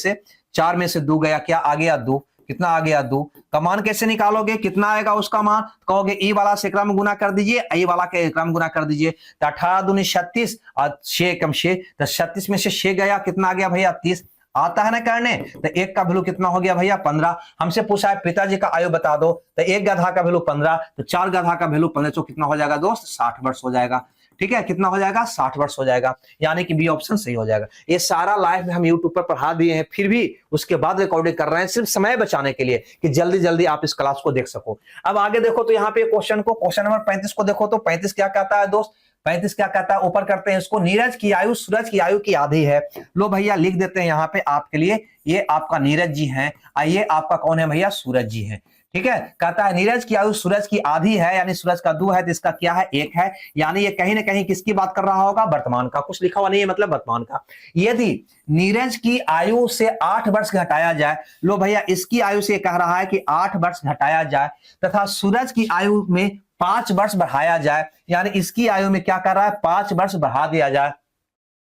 Speaker 1: से 2 गया, क्या आ गया? 2, कितना आ गया 2 का मान कैसे निकालोगे, कितना आएगा उसका मान, कहोगे ई वाला से एकरा में गुना कर दीजिए, ई वाला के एकरा में गुना कर दीजिए, तो 18 दूनी 36 और 6 कम 6, तो 36 में से 6 गया, कितना आ गया भैया 30, आता है ना करने। तो एक का वैल्यू कितना हो गया भैया 15। हमसे पूछा है पिताजी का आयु बता दो, तो एक गधा का वैल्यू 15, तो 4 गधा का वैल्यू 15, तो कितना हो जाएगा दोस्त 60 वर्ष हो जाएगा। ठीक है, कितना हो जाएगा 60 वर्ष हो जाएगा, यानी कि बी ऑप्शन सही हो जाएगा। ये सारा लाइव में हम यूट्यूब पर पढ़ा दिए हैं, फिर भी उसके बाद रिकॉर्डिंग कर रहे हैं सिर्फ समय बचाने के लिए कि जल्दी जल्दी आप इस क्लास को देख सको। अब आगे देखो तो यहाँ पे क्वेश्चन नंबर 35 को देखो तो 35 क्या कहता है दोस्त, 35 क्या कहता है, ऊपर करते हैं इसको, नीरज की आयु सूरज की आयु की आधी है। लो भैया लिख देते हैं यहाँ पे आपके लिए, ये आपका नीरज जी हैं, ये आपका कौन है भैया सूरज जी हैं। ठीक है, कहता है नीरज की आयु सूरज की आधी है, यानी सूरज का 2 है तो इसका क्या है 1 है, यानी ये कहीं ना कहीं किसकी बात कर रहा होगा, वर्तमान का, कुछ लिखा हुआ नहीं है मतलब वर्तमान का। यदि नीरज की आयु से 8 वर्ष घटाया जाए, लो भैया इसकी आयु से कह रहा है कि 8 वर्ष घटाया जाए, तथा सूरज की आयु में 5 वर्ष बढ़ाया जाए, यानी इसकी आयु में क्या कर रहा है 5 वर्ष बढ़ा दिया जाए,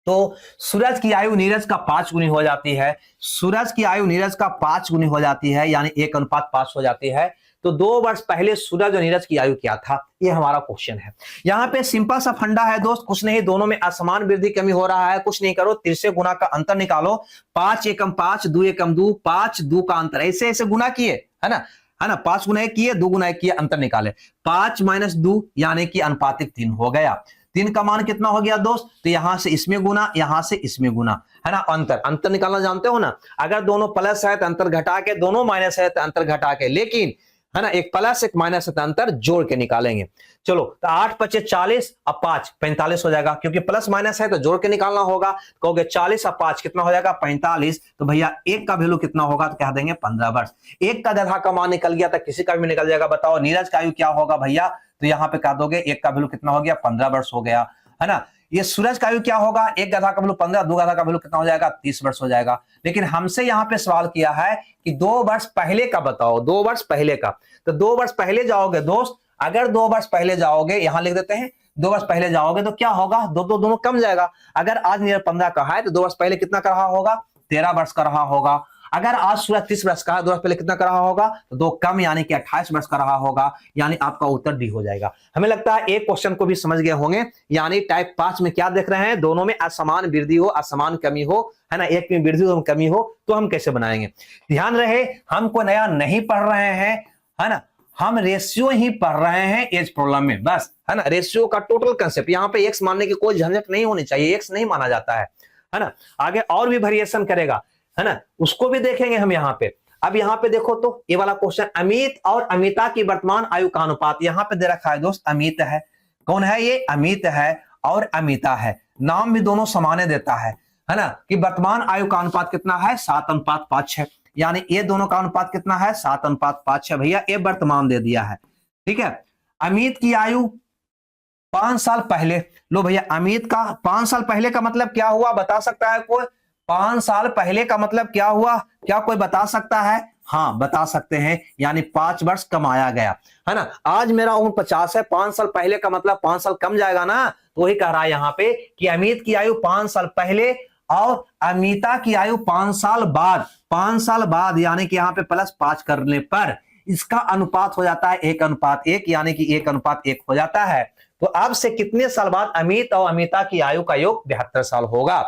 Speaker 1: तो सूरज की आयु नीरज का 5 गुनी हो जाती है, सूरज की आयु नीरज का 5 गुनी हो जाती है, यानी 1:5 हो जाती है। तो 2 वर्ष पहले सूरज और नीरज की आयु क्या था, ये हमारा क्वेश्चन है। यहाँ पे सिंपल सा फंडा है दोस्त, कुछ नहीं, दोनों में असमान वृद्धि कमी हो रहा है, कुछ नहीं करो, 3 से गुना का अंतर निकालो, 5 एकम 5, 2 एकम 2, 5 2 का अंतर, ऐसे ऐसे गुना किए है ना 5 गुना 1 किए, 2 गुना 1 किए, अंतर निकाले, 5 - 2 यानी कि अनुपातिक 3 हो गया। 3 का मान कितना हो गया दोस्त, तो यहां से इसमें गुना, यहां से इसमें गुना, है ना, अंतर निकालना जानते हो ना, अगर दोनों प्लस है तो अंतर घटा के, दोनों माइनस है तो अंतर घटा के, लेकिन है ना एक प्लस एक माइनस है तो अंतर जोड़ के निकालेंगे। चलो तो 8 × 5 = 40, अब 5 45 हो जाएगा, क्योंकि प्लस माइनस है तो जोड़ के निकालना होगा, कहोगे 40 और 5 कितना हो जाएगा 45, तो भैया 1 का वैल्यू कितना होगा, तो कह देंगे 15 वर्ष। 1 का गधा का मान निकल गया, तो किसी का भी निकल जाएगा। बताओ नीरज का आयु क्या होगा भैया, तो यहाँ पे कह दोगे 1 का वैल्यू कितना हो गया 15 वर्ष हो गया, है ना। ये सूरज का आयु क्या होगा, 1 गधा का वैल्यू 15, 2 गधा का वैल्यू कितना हो जाएगा 30 वर्ष हो जाएगा। लेकिन हमसे यहाँ पे सवाल किया है कि 2 वर्ष पहले का बताओ, 2 वर्ष पहले का, तो 2 वर्ष पहले जाओगे दोस्त, अगर 2 वर्ष पहले जाओगे, यहां लिख देते हैं 2 वर्ष पहले जाओगे तो क्या होगा, दोनों कम जाएगा। अगर आज नीरज 15 का है तो 2 वर्ष पहले कितना कर रहा होगा 13 वर्ष का रहा होगा। अगर आज सूरज 30 वर्ष का है, 2 वर्ष पहले कितना कर रहा होगा, तो 2 कम यानी कि 28 वर्ष का रहा होगा, यानी आपका उत्तर डी हो जाएगा। हमें लगता है एक क्वेश्चन को भी समझ गए होंगे, यानी टाइप 5 में क्या देख रहे हैं, दोनों में असमान वृद्धि हो असमान कमी हो, है ना, एक में वृद्धि हो कमी हो, तो हम कैसे बनाएंगे। ध्यान रहे हमको नया नहीं पढ़ रहे हैं, है ना, हम रेशियो ही पढ़ रहे हैं एज प्रॉब्लम में, बस, है ना, रेशियो का टोटल कंसेप्ट। यहाँ पे एक्स मानने की कोई झंझट नहीं होनी चाहिए, एक्स नहीं माना जाता है ना। आगे और भी वेरिएशन करेगा, है ना, उसको भी देखेंगे हम यहाँ पे। अब यहाँ पे देखो तो ये वाला क्वेश्चन, अमित और अमिता की वर्तमान आयु का अनुपात, यहाँ पे दे रखा है दोस्त, अमित है, कौन है ये, अमित है और अमिता है, नाम भी दोनों समाने देता है ना, कि वर्तमान आयु का अनुपात कितना है 7:5 है, यानी ये दोनों का अनुपात कितना है 7:5 है भैया, ये वर्तमान दे दिया है। ठीक है, अमित की आयु 5 साल पहले, लो भैया अमित का 5 साल पहले का मतलब क्या हुआ, बता सकता है कोई, 5 साल पहले का मतलब क्या हुआ, क्या कोई बता सकता है, हाँ बता सकते हैं, यानी 5 वर्ष कमाया गया, है ना। आज मेरा उम्र 50 है, 5 साल पहले का मतलब 5 साल कम जाएगा ना, तो वही कह रहा है यहाँ पे कि अमित की आयु 5 साल पहले और अमिता की आयु 5 साल बाद, 5 साल बाद, यानी कि यहाँ पे +5 करने पर इसका अनुपात हो जाता है 1:1, यानी कि 1:1 हो जाता है। तो अब से कितने साल बाद अमित और अमिता की आयु का योग 72 साल होगा।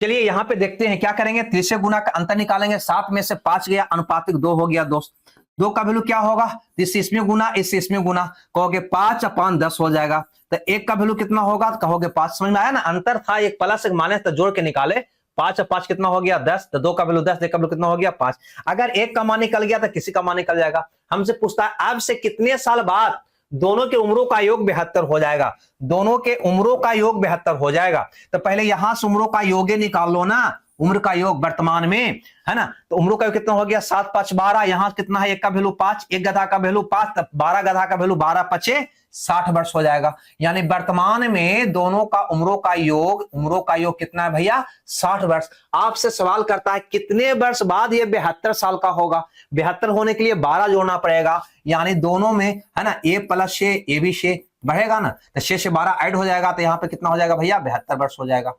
Speaker 1: चलिए यहां पे देखते हैं क्या करेंगे, 3 से गुना का अंतर निकालेंगे, 7 में से 5 गया, अनुपातिक 2 हो गया दोस्त, 2 का वैल्यू क्या होगा, इससे इसमें गुना, इससे इसमें गुना, कहोगे 5 और 5 10 हो जाएगा, तो 1 का वैल्यू कितना होगा, तो कहोगे 5, समझ में आया ना, अंतर था एक प्लस एक माइनस, तो जोड़ के निकाले, 5 और 5 कितना हो गया 10, तो 2 का वैल्यू 10, 1 का वैल्यू कितना हो गया 5। अगर 1 का मान निकल गया तो किसी का मान निकल जाएगा। हमसे पूछता है अब से कितने साल बाद दोनों के उम्रों का योग 72 हो जाएगा, दोनों के उम्रों का योग 72 हो जाएगा, तो पहले यहां से उम्रों का योग निकाल लो ना, उम्र का योग वर्तमान में, है ना, तो उम्रों का योग कितना हो गया 7 5 12, यहां कितना है 1 का वैल्यू 5, 1 गधा का वैल्यू 5, तब 12 गधा का वैल्यू 12 5 60 वर्ष हो जाएगा, यानी वर्तमान में दोनों का उम्रों का योग कितना है भैया 60 वर्ष। आपसे सवाल करता है कितने वर्ष बाद ये 72 साल का होगा, 72 होने के लिए 12 जोड़ना पड़ेगा, यानी दोनों में, है ना, a + 6 a भी 6 बढ़ेगा ना, तो 6 से 12 ऐड हो जाएगा, तो यहाँ पे कितना हो जाएगा भैया 72 वर्ष हो जाएगा।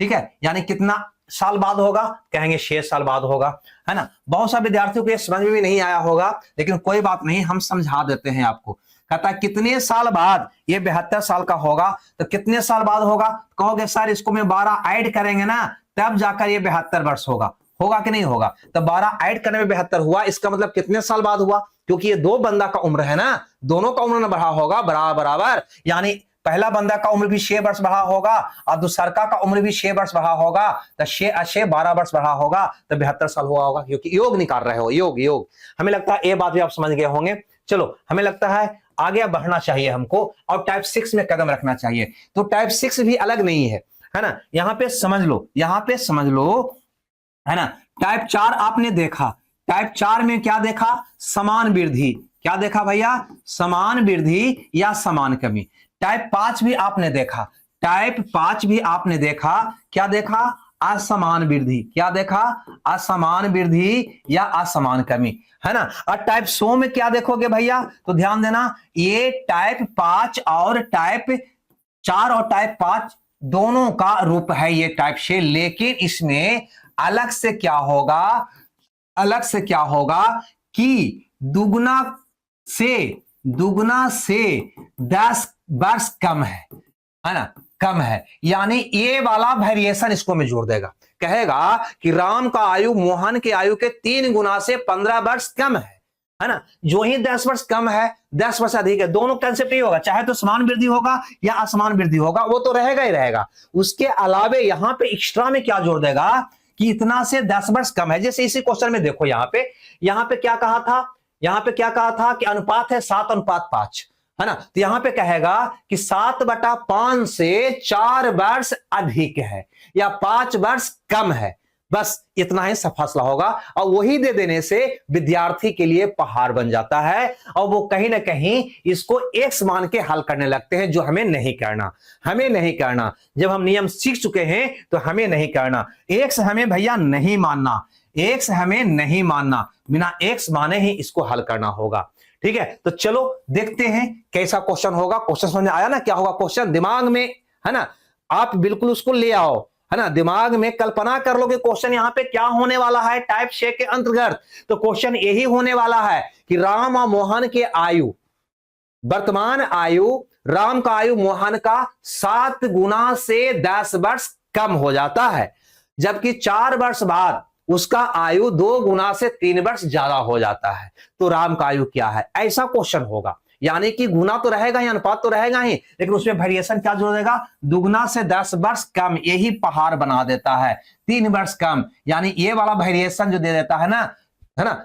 Speaker 1: ठीक है, यानी कितना साल बाद होगा, कहेंगे 6 साल बाद होगा, है ना। बहुत सारे विद्यार्थियों को ये समझ में भी नहीं आया होगा, लेकिन कोई बात नहीं, हम समझा देते हैं आपको। कहता है कितने साल बाद ये 72 साल का होगा, तो कितने साल बाद होगा, कहोगे सर इसको में 12 ऐड करेंगे ना, तब जाकर ये 72 वर्ष होगा। होगा कि नहीं होगा, तो 12 ऐड करने में 72 हुआ, इसका मतलब कितने साल बाद हुआ, क्योंकि ये दो बंदा का उम्र है ना, दोनों का उम्र ना बढ़ा होगा बराबर, यानी पहला बंदा का उम्र भी 6 वर्ष बढ़ा होगा और दूसरा का उम्र भी 6 वर्ष बढ़ा होगा, तो 6 12 वर्ष बढ़ा होगा, तो 72 साल हुआ होगा, क्योंकि योग निकाल रहे हो, योग। हमें लगता है ये बात भी आप समझ गए होंगे। चलो, हमें लगता है आगे बढ़ना चाहिए हमको और टाइप 6 में कदम रखना चाहिए। तो टाइप 6 भी अलग नहीं है ना, यहां पे समझ लो, है ना। टाइप 4 आपने देखा, टाइप 4 में क्या देखा, समान वृद्धि, क्या देखा भैया, समान वृद्धि या समान कमी। टाइप 5 भी आपने देखा, टाइप 5 भी आपने देखा, क्या देखा, असमान वृद्धि, क्या देखा, असमान वृद्धि या असमान कमी, है ना। और टाइप 100 में क्या देखोगे भैया, तो ध्यान देना, ये टाइप 5 और टाइप 4 और टाइप 5 दोनों का रूप है ये टाइप 6, लेकिन इसमें अलग से क्या होगा कि दुगुना से 10 वर्ष कम है ना, कम है, यानी ये वाला वेरिएशन इसको में जोड़ देगा, कहेगा कि राम का आयु मोहन के आयु के 3 गुना से 15 वर्ष कम है ना। जो ही 10 वर्ष कम है, 10 वर्ष अधिक है, दोनों कंसेप्ट ही होगा, चाहे तो समान वृद्धि होगा या असमान वृद्धि होगा, वो तो रहेगा ही रहेगा। उसके अलावे यहां पे एक्स्ट्रा में क्या जोड़ देगा कि इतना से 10 वर्ष कम है। जैसे इसी क्वेश्चन में देखो, यहां पे क्या कहा था, कि अनुपात है 7:5, है ना। तो यहां पे कहेगा कि 7/5 से 4 वर्ष अधिक है या 5 वर्ष कम है, बस इतना ही फैसला होगा। और वही दे देने से विद्यार्थी के लिए पहाड़ बन जाता है, और वो कहीं ना कहीं इसको एक्स मान के हल करने लगते हैं, जो हमें नहीं करना। जब हम नियम सीख चुके हैं तो हमें नहीं करना, एक्स हमें भैया नहीं मानना, बिना एक्स माने ही इसको हल करना होगा। ठीक है, तो चलो देखते हैं कैसा क्वेश्चन होगा। क्वेश्चन समझ में आया ना, क्या होगा क्वेश्चन, दिमाग में, है ना, आप बिल्कुल उसको ले आओ, है ना, दिमाग में कल्पना कर लो कि क्वेश्चन यहां पे क्या होने वाला है टाइप 6 के अंतर्गत। तो क्वेश्चन यही होने वाला है कि राम और मोहन के आयु, वर्तमान आयु, राम का आयु मोहन का 7 गुना से 10 वर्ष कम हो जाता है, जबकि 4 वर्ष बाद उसका आयु 2 गुना से 3 वर्ष ज्यादा हो जाता है। तो राम का आयु क्या है, ऐसा क्वेश्चन होगा। यानी कि गुना तो रहेगा ही, अनुपात तो रहेगा ही, लेकिन उसमें वेरिएशन क्या जोड़ देगा, दुगुना से 10 वर्ष कम, यही पहाड़ बना देता है, 3 वर्ष कम, यानी ये वाला वेरिएशन जो दे देता है ना,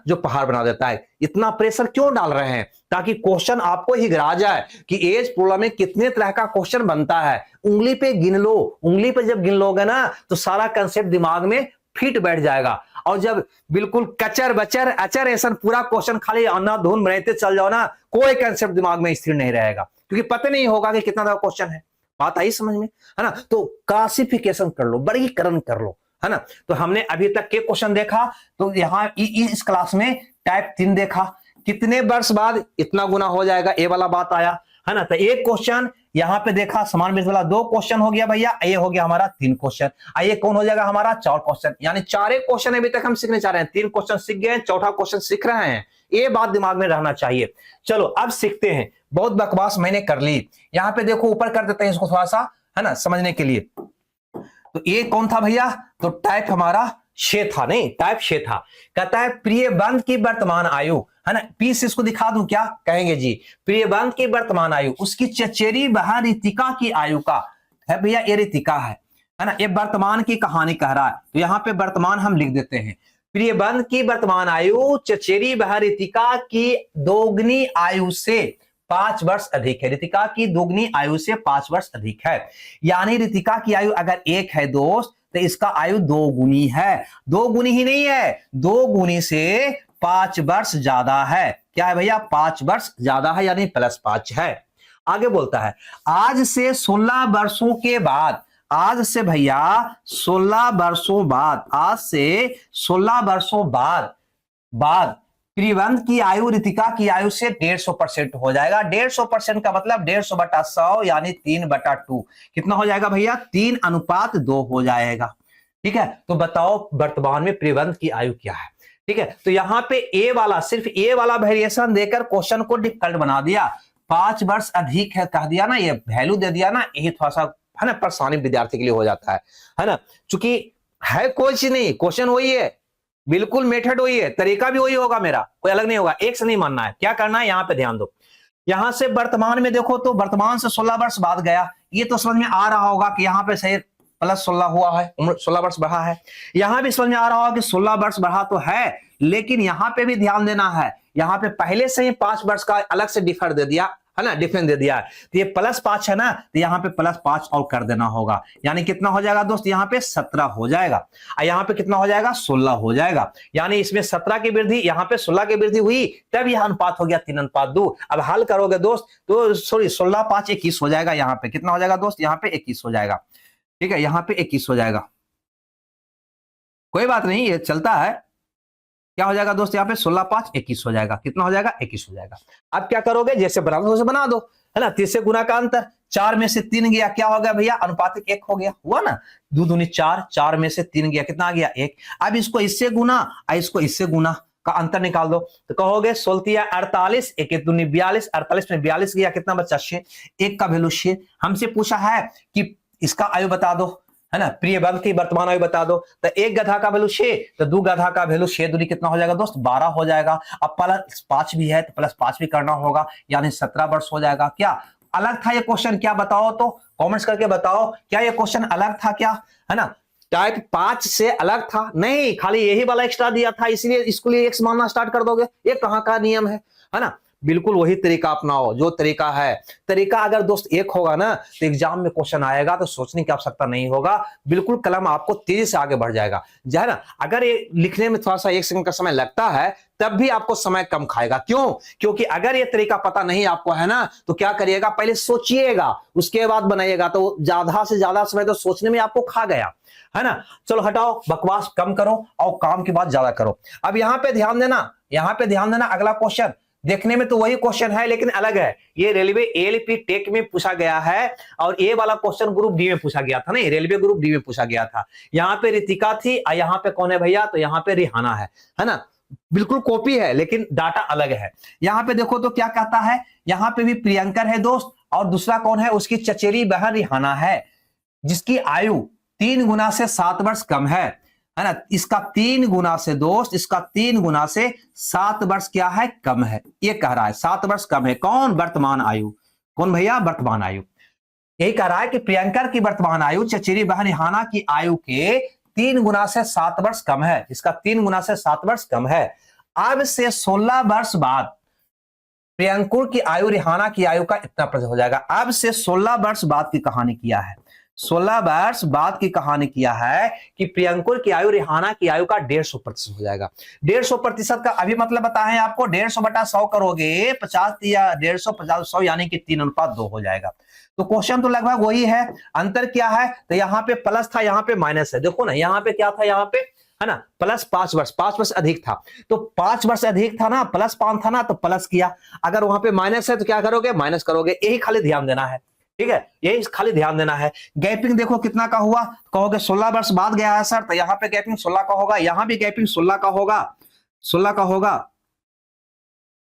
Speaker 1: जो पहाड़ बना देता है। इतना प्रेशर क्यों डाल रहे हैं, ताकि क्वेश्चन आपको ही गिरा जाए कि एज प्रॉब्लम में कितने तरह का क्वेश्चन बनता है। उंगली पे गिन लो, उंगली पे जब गिन लोगे ना तो सारा कंसेप्ट दिमाग में फिट बैठ जाएगा। और जब बिल्कुल कचर बचर अचर ऐसा पूरा क्वेश्चन खाली अंधाधुन बनाते चल जाओ ना, कोई कंसेप्ट दिमाग में स्थिर नहीं रहेगा, क्योंकि पता नहीं होगा कि कितना क्वेश्चन है। बात आई समझ में, है ना। तो क्लासिफिकेशन कर लो, वर्गीकरण कर लो, है ना। तो हमने अभी तक के क्वेश्चन देखा, तो यहां इस क्लास में टाइप 3 देखा, कितने वर्ष बाद इतना गुना हो जाएगा, ये वाला बात आया, है ना। तो एक क्वेश्चन यहां पे देखा, समान वृद्धि वाला 2 क्वेश्चन हो गया भैया, ये हो गया हमारा 3 क्वेश्चन। ये कौन हो जाएगा हमारा 4 क्वेश्चन, यानी 4 क्वेश्चन अभी तक हम सीखने चाह रहे हैं। 3 क्वेश्चन सीख गए, चौथा क्वेश्चन सीख रहे हैं, ये बात दिमाग में रहना चाहिए। चलो अब सीखते हैं, बहुत बकवास मैंने कर ली। यहां पे देखो, ऊपर कर देते हैं इसको थोड़ा सा, है ना, समझने के लिए। तो ये कौन था भैया, तो टाइप हमारा 6 था, नहीं टाइप 6 था। कहता है प्रियबंध की वर्तमान आयु, है ना, पी से इसको दिखा दूं क्या, कहेंगे जी प्रियबंध की वर्तमान आयु उसकी चचेरी बहन रितिका की आयु का है भैया, ये रितिका है ना, ये वर्तमान की कहानी कह रहा है, तो यहां पे वर्तमान हम लिख देते हैं। प्रियबंध की वर्तमान आयु चचेरी बहन रितिका की दोगुनी आयु से 5 वर्ष अधिक है, रितिका की दोगुनी आयु से 5 वर्ष अधिक है। यानी रितिका की आयु अगर 1 है दोस्त, तो इसका आयु 2 गुनी है, 2 गुनी ही नहीं है, 2 गुनी से 5 वर्ष ज्यादा है। क्या है भैया, 5 वर्ष ज्यादा है, यानी +5 है। आगे बोलता है आज से 16 वर्षों के बाद, आज से भैया 16 वर्षों बाद, आज से 16 वर्षों बाद प्रियवंत की आयु रितिका की आयु से 150% हो जाएगा। 150% का मतलब 150/100 यानी 3/2। कितना हो जाएगा भैया? 3:2 हो जाएगा। ठीक है, तो बताओ वर्तमान में प्रियवंत की आयु क्या है। ठीक है, तो यहां पे ए वाला, सिर्फ ए वाला वेरिएशन देकर क्वेश्चन को डिफिकल्ट बना दिया। 5 वर्ष अधिक है कह दिया ना, ये वैल्यू दे दिया ना, यही थोड़ा सा है ना परेशानी विद्यार्थी के लिए हो जाता है ना। चूंकि है कोई चीज नहीं, क्वेश्चन वही है, बिल्कुल मेथड वही है, तरीका भी वही होगा, मेरा कोई अलग नहीं होगा। एक से नहीं मानना है, क्या करना है यहां पे ध्यान दो। यहां से वर्तमान में देखो तो वर्तमान से 16 वर्ष बाद गया, ये तो समझ में आ रहा होगा कि यहां पे सही +16 हुआ है, उम्र 16 वर्ष बढ़ा है। यहां भी समझ में आ रहा होगा कि 16 वर्ष बढ़ा तो है, लेकिन यहां पे भी ध्यान देना है, यहां पे पहले से ही 5 वर्ष का अलग से डिफर दे दिया है ना, डिफरेंस दे दिया है, तो ये +5 है ना, तो यहाँ पे +5 और कर देना होगा, यानी कितना हो जाएगा दोस्त? यहाँ पे 17 हो जाएगा, और यहाँ पे कितना हो जाएगा? 16 हो जाएगा। यानी इसमें 17 की वृद्धि, यहाँ पे 16 की वृद्धि हुई, तब यह अनुपात हो गया 3:2। अब हल करोगे दोस्त तो सॉरी 16 5 21 हो जाएगा। यहाँ पे कितना हो जाएगा दोस्त? यहाँ पे 21 हो जाएगा। ठीक है, यहाँ पे 21 हो जाएगा, कोई बात नहीं, ये चलता है। क्या हो जाएगा दोस्त? यहाँ पे 16 5 21 हो जाएगा। कितना हो जाएगा? 21 हो जाएगा। अब क्या करोगे? जैसे बना दो, बना दो, है ना। 3 से गुना का अंतर, 4 में से 3 गया, क्या हो गया भैया? अनुपातिक 1 हो गया, हुआ ना। 2 दूनी 4, 4 में से 3 गया, कितना आ गया? 1। अब इसको इससे गुना और इसको इससे गुना का अंतर निकाल दो, तो कहोगे 16 48, 1 दूनी 42, 48 में 42 गया, कितना बचा? 6। 1 का वैल्यू 6। हमसे पूछा है कि इसका आयु बता दो, है ना, प्रियवंत की वर्तमान आयु बता दो, तो 1 गधा का वैल्यू 6, तो 2 गधा का वैल्यू 6 दूनी कितना हो जाएगा दोस्त? 12 हो जाएगा। अब +5 भी है तो +5 भी करना होगा, यानी 17 वर्ष हो जाएगा। क्या अलग था ये क्वेश्चन? क्या बताओ तो कमेंट्स करके बताओ, क्या ये क्वेश्चन अलग था क्या? है ना, टाइप 5 से अलग था? नहीं, खाली यही वाला एक्स्ट्रा दिया था, इसलिए इसको लिए x मानना स्टार्ट कर दोगे। ये कहां का नियम है ना। बिल्कुल वही तरीका अपनाओ जो तरीका है। तरीका अगर दोस्त एक होगा ना, तो एग्जाम में क्वेश्चन आएगा तो सोचने की आवश्यकता नहीं होगा, बिल्कुल कलम आपको तेजी से आगे बढ़ जाएगा, है ना। अगर ये लिखने में थोड़ा सा 1 सेकंड का समय लगता है, तब भी आपको समय कम खाएगा। क्यों? क्योंकि अगर ये तरीका पता नहीं आपको है ना, तो क्या करिएगा, पहले सोचिएगा, उसके बाद बनाइएगा, तो ज्यादा से ज्यादा समय तो सोचने में आपको खा गया, है ना। चलो हटाओ, बकवास कम करो और काम की बात ज्यादा करो। अब यहां पे ध्यान देना, यहां पे ध्यान देना। अगला क्वेश्चन देखने में तो वही क्वेश्चन है, लेकिन अलग है। ये रेलवे एएलपी टेक में पूछा गया है, और ये वाला क्वेश्चन ग्रुप डी में पूछा गया था ना, रेलवे ग्रुप डी में पूछा गया था। यहाँ पे रितिका थी और यहाँ पे कौन है भैया? तो यहाँ पे रिहाना है ना। बिल्कुल कॉपी है, लेकिन डाटा अलग है। यहाँ पे देखो तो क्या कहता है, यहाँ पे भी प्रियंकर है दोस्त, और दूसरा कौन है? उसकी चचेरी बहन रिहाना है, जिसकी आयु 3 गुना से 7 वर्ष कम है ना। इसका 3 गुना से दोस्त, इसका 3 गुना से 7 वर्ष क्या है? कम है। ये कह रहा है 7 वर्ष कम है। कौन? वर्तमान आयु। कौन भैया? वर्तमान आयु। यही कह रहा है कि प्रियंकर की वर्तमान आयु चचेरी बहन रिहाना की आयु के 3 गुना से 7 वर्ष कम है। इसका 3 गुना से 7 वर्ष कम है। अब से 16 वर्ष बाद प्रियंकुर की आयु रिहाना की आयु का इतना प्रतिशत हो जाएगा। अब से 16 वर्ष बाद की कहानी किया है, 16 वर्ष बाद की कहानी किया है कि प्रियंकुर की आयु रिहाना की आयु का 150% हो जाएगा। 150% का अभी मतलब बताएं आपको, 150/100 करोगे 50 या 150 50 यानी कि 3:2 हो जाएगा। तो क्वेश्चन तो लगभग वही है। अंतर क्या है? तो यहाँ पे प्लस था, यहाँ पे माइनस है। देखो ना, यहाँ पे क्या था? यहाँ पे है ना +5 वर्ष, 5 वर्ष अधिक था, तो 5 वर्ष अधिक था ना, +5 था ना, तो प्लस किया। अगर वहां पे माइनस है तो क्या करोगे? माइनस करोगे। यही खाली ध्यान देना है, ठीक है, यही खाली ध्यान देना है। गैपिंग देखो कितना का हुआ, कहोगे 16 वर्ष बाद गया है सर, तो यहाँ पे गैपिंग 16 का होगा, यहाँ भी गैपिंग 16 का होगा, 16 का होगा,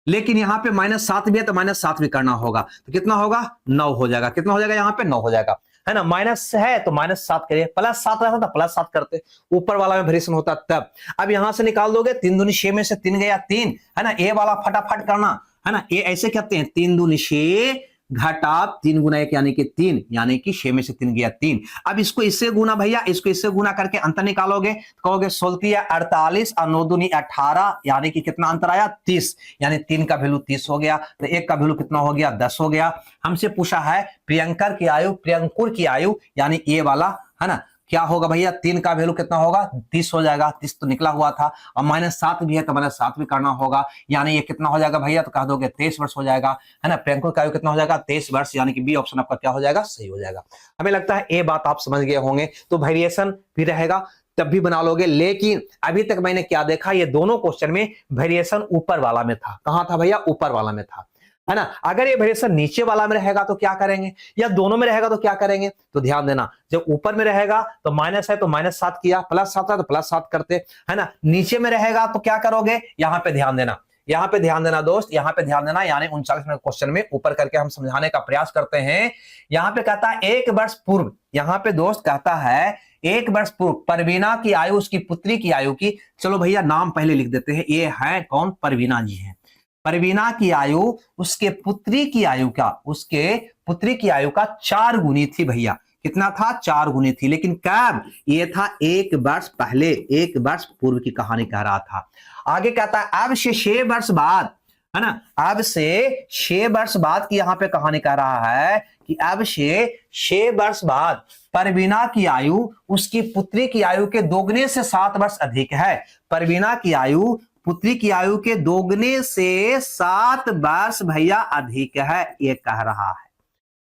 Speaker 1: लेकिन यहाँ पे -7 भी है तो -7 भी करना होगा, तो कितना होगा? 9 हो जाएगा। कितना हो जाएगा? यहाँ पे 9 हो जाएगा, है ना। माइनस है तो -7 करिए, +7 रहता था +7 करते, ऊपर वाला में वेरिएशन होता तब। अब यहां से निकाल दोगे, 3 दूनी 6 में से 3 गया 3, है ना। ए वाला फटाफट करना, है ना। ये ऐसे कहते हैं 3 दूनी 6 घटा 3 गुना 1 यानी कि 3, यानी कि 6 में से 3 गया 3। अब इसको इससे गुना भैया, इसको इससे गुना करके अंतर निकालोगे, तो कहोगे 16 48 और 9 दूनी 18, यानी कि कितना अंतर आया? 30, यानी 3 का वैल्यू 30 हो गया, तो 1 का वैल्यू कितना हो गया? 10 हो गया। हमसे पूछा है प्रियंकर की आयु, प्रियंकुर की आयु, यानी ये वाला, है ना, क्या होगा भैया? 3 का वैल्यू कितना होगा? 30 हो जाएगा। 30 तो निकला हुआ था, और -7 भी है तो -7 भी करना होगा, यानी ये कितना हो जाएगा भैया? तो कह दोगे 23 वर्ष हो जाएगा, है ना। प्रियंकुर का आयु कितना हो जाएगा? 23 वर्ष, यानी कि बी ऑप्शन आपका क्या हो जाएगा? सही हो जाएगा। हमें लगता है ये बात आप समझ गए होंगे। तो वेरिएशन भी रहेगा, तब भी बना लोगे। लेकिन अभी तक मैंने क्या देखा, ये दोनों क्वेश्चन में वेरिएशन ऊपर वाला में था। कहां था भैया? ऊपर वाला में था, है ना। अगर ये वेरिएशन नीचे वाला में रहेगा तो क्या करेंगे, या दोनों में रहेगा तो क्या करेंगे? तो ध्यान देना, जब ऊपर में रहेगा तो माइनस है तो -7 किया, +7 है तो +7 करते, है ना। नीचे में रहेगा तो क्या करोगे? यहां पे ध्यान देना, यहां पे ध्यान देना दोस्त, यहां पे ध्यान देना। यानी 39वें क्वेश्चन में ऊपर करके हम समझाने का प्रयास करते हैं। यहां पे कहता है 1 वर्ष पूर्व, यहां पे दोस्त कहता है 1 वर्ष पूर्व परवीना की आयु उसकी पुत्री की आयु की, चलो भैया नाम पहले लिख देते हैं। ये है कौन? परवीना जी है। परवीना की आयु उसके पुत्री की आयु का, उसके पुत्री की आयु का 4 गुनी थी भैया। कितना था? 4 गुनी थी। लेकिन कब? ये था 1 वर्ष पहले, 1 वर्ष पूर्व की कहानी कह रहा था। आगे कहता है अब से 6 वर्ष बाद, है ना, अब से 6 वर्ष बाद की यहां पे कहानी कह रहा है कि अब से 6 वर्ष बाद परवीना की आयु उसकी पुत्री की आयु के दोगुने से 7 वर्ष अधिक है। परवीना की आयु पुत्री की आयु के दोगुने से 7 वर्ष भैया अधिक है, ये कह रहा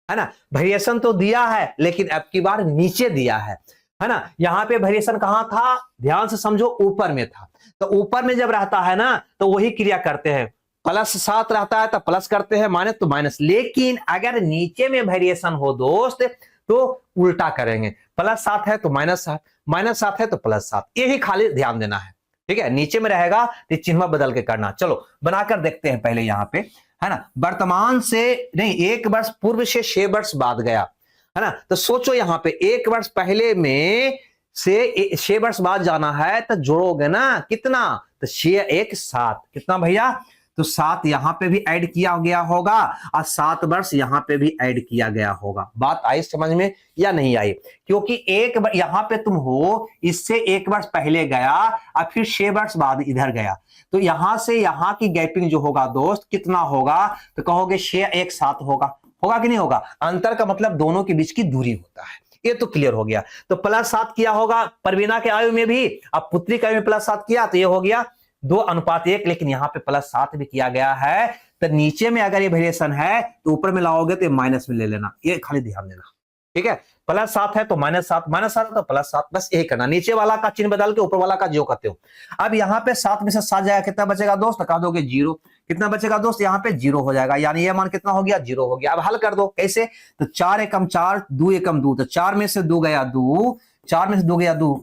Speaker 1: है ना। वेरिएशन तो दिया है लेकिन अब की बार नीचे दिया है ना। यहां पे वेरिएशन कहां था? ध्यान से समझो, ऊपर में था। तो ऊपर में जब रहता है ना तो वही क्रिया करते हैं, +7 रहता है तो प्लस करते हैं, माइनस तो माइनस। लेकिन अगर नीचे में वेरिएशन हो दोस्त तो उल्टा करेंगे, +7 है तो -7, -7 है तो +7, यही खाली ध्यान देना है, ठीक है। नीचे में रहेगा तो चिन्ह बदल के करना। चलो बनाकर देखते हैं पहले यहां पे, है ना। वर्तमान से नहीं, 1 वर्ष पूर्व से 6 वर्ष बाद गया, है ना। तो सोचो यहां पे 1 वर्ष पहले में से 6 वर्ष बाद जाना है तो जोड़ोगे ना कितना? तो 6 1 7, कितना भैया? तो 7 यहां पे भी ऐड किया गया होगा और 7 वर्ष यहां पे भी ऐड किया गया होगा। बात आई समझ में या नहीं आई? क्योंकि एक यहां पे तुम हो, इससे 1 वर्ष पहले गया और फिर 6 वर्ष बाद इधर गया, तो यहां से यहां की गैपिंग जो होगा दोस्त कितना होगा? तो कहोगे 6 1 7 होगा, होगा कि नहीं होगा? अंतर का मतलब दोनों के बीच की दूरी होता है, ये तो क्लियर हो गया। तो +7 किया होगा परवीना के आयु में भी, अब पुत्री के आयु में +7 किया तो ये हो गया 2:1। लेकिन यहां पे +7 भी किया गया है, तो नीचे में अगर ये वेरिएशन है तो ऊपर में लाओगे तो माइनस में ले लेना, ये खाली ध्यान देना, ठीक है। +7 है तो -7, -7 तो +7, बस यही करना। नीचे वाला का चिन्ह बदल के ऊपर वाला का जो करते हो। अब यहाँ पे 7 में से 7 जाएगा, कितना बचेगा दोस्त? कह दोगे 0। कितना बचेगा दोस्त? यहाँ पे 0 हो जाएगा, यानी ये मान कितना हो गया? 0 हो गया। अब हल कर दो, कैसे? तो 4 एकम 4, 2 एकम 2, तो 4 में से 2 गया 2, 4 में से 2 गया 2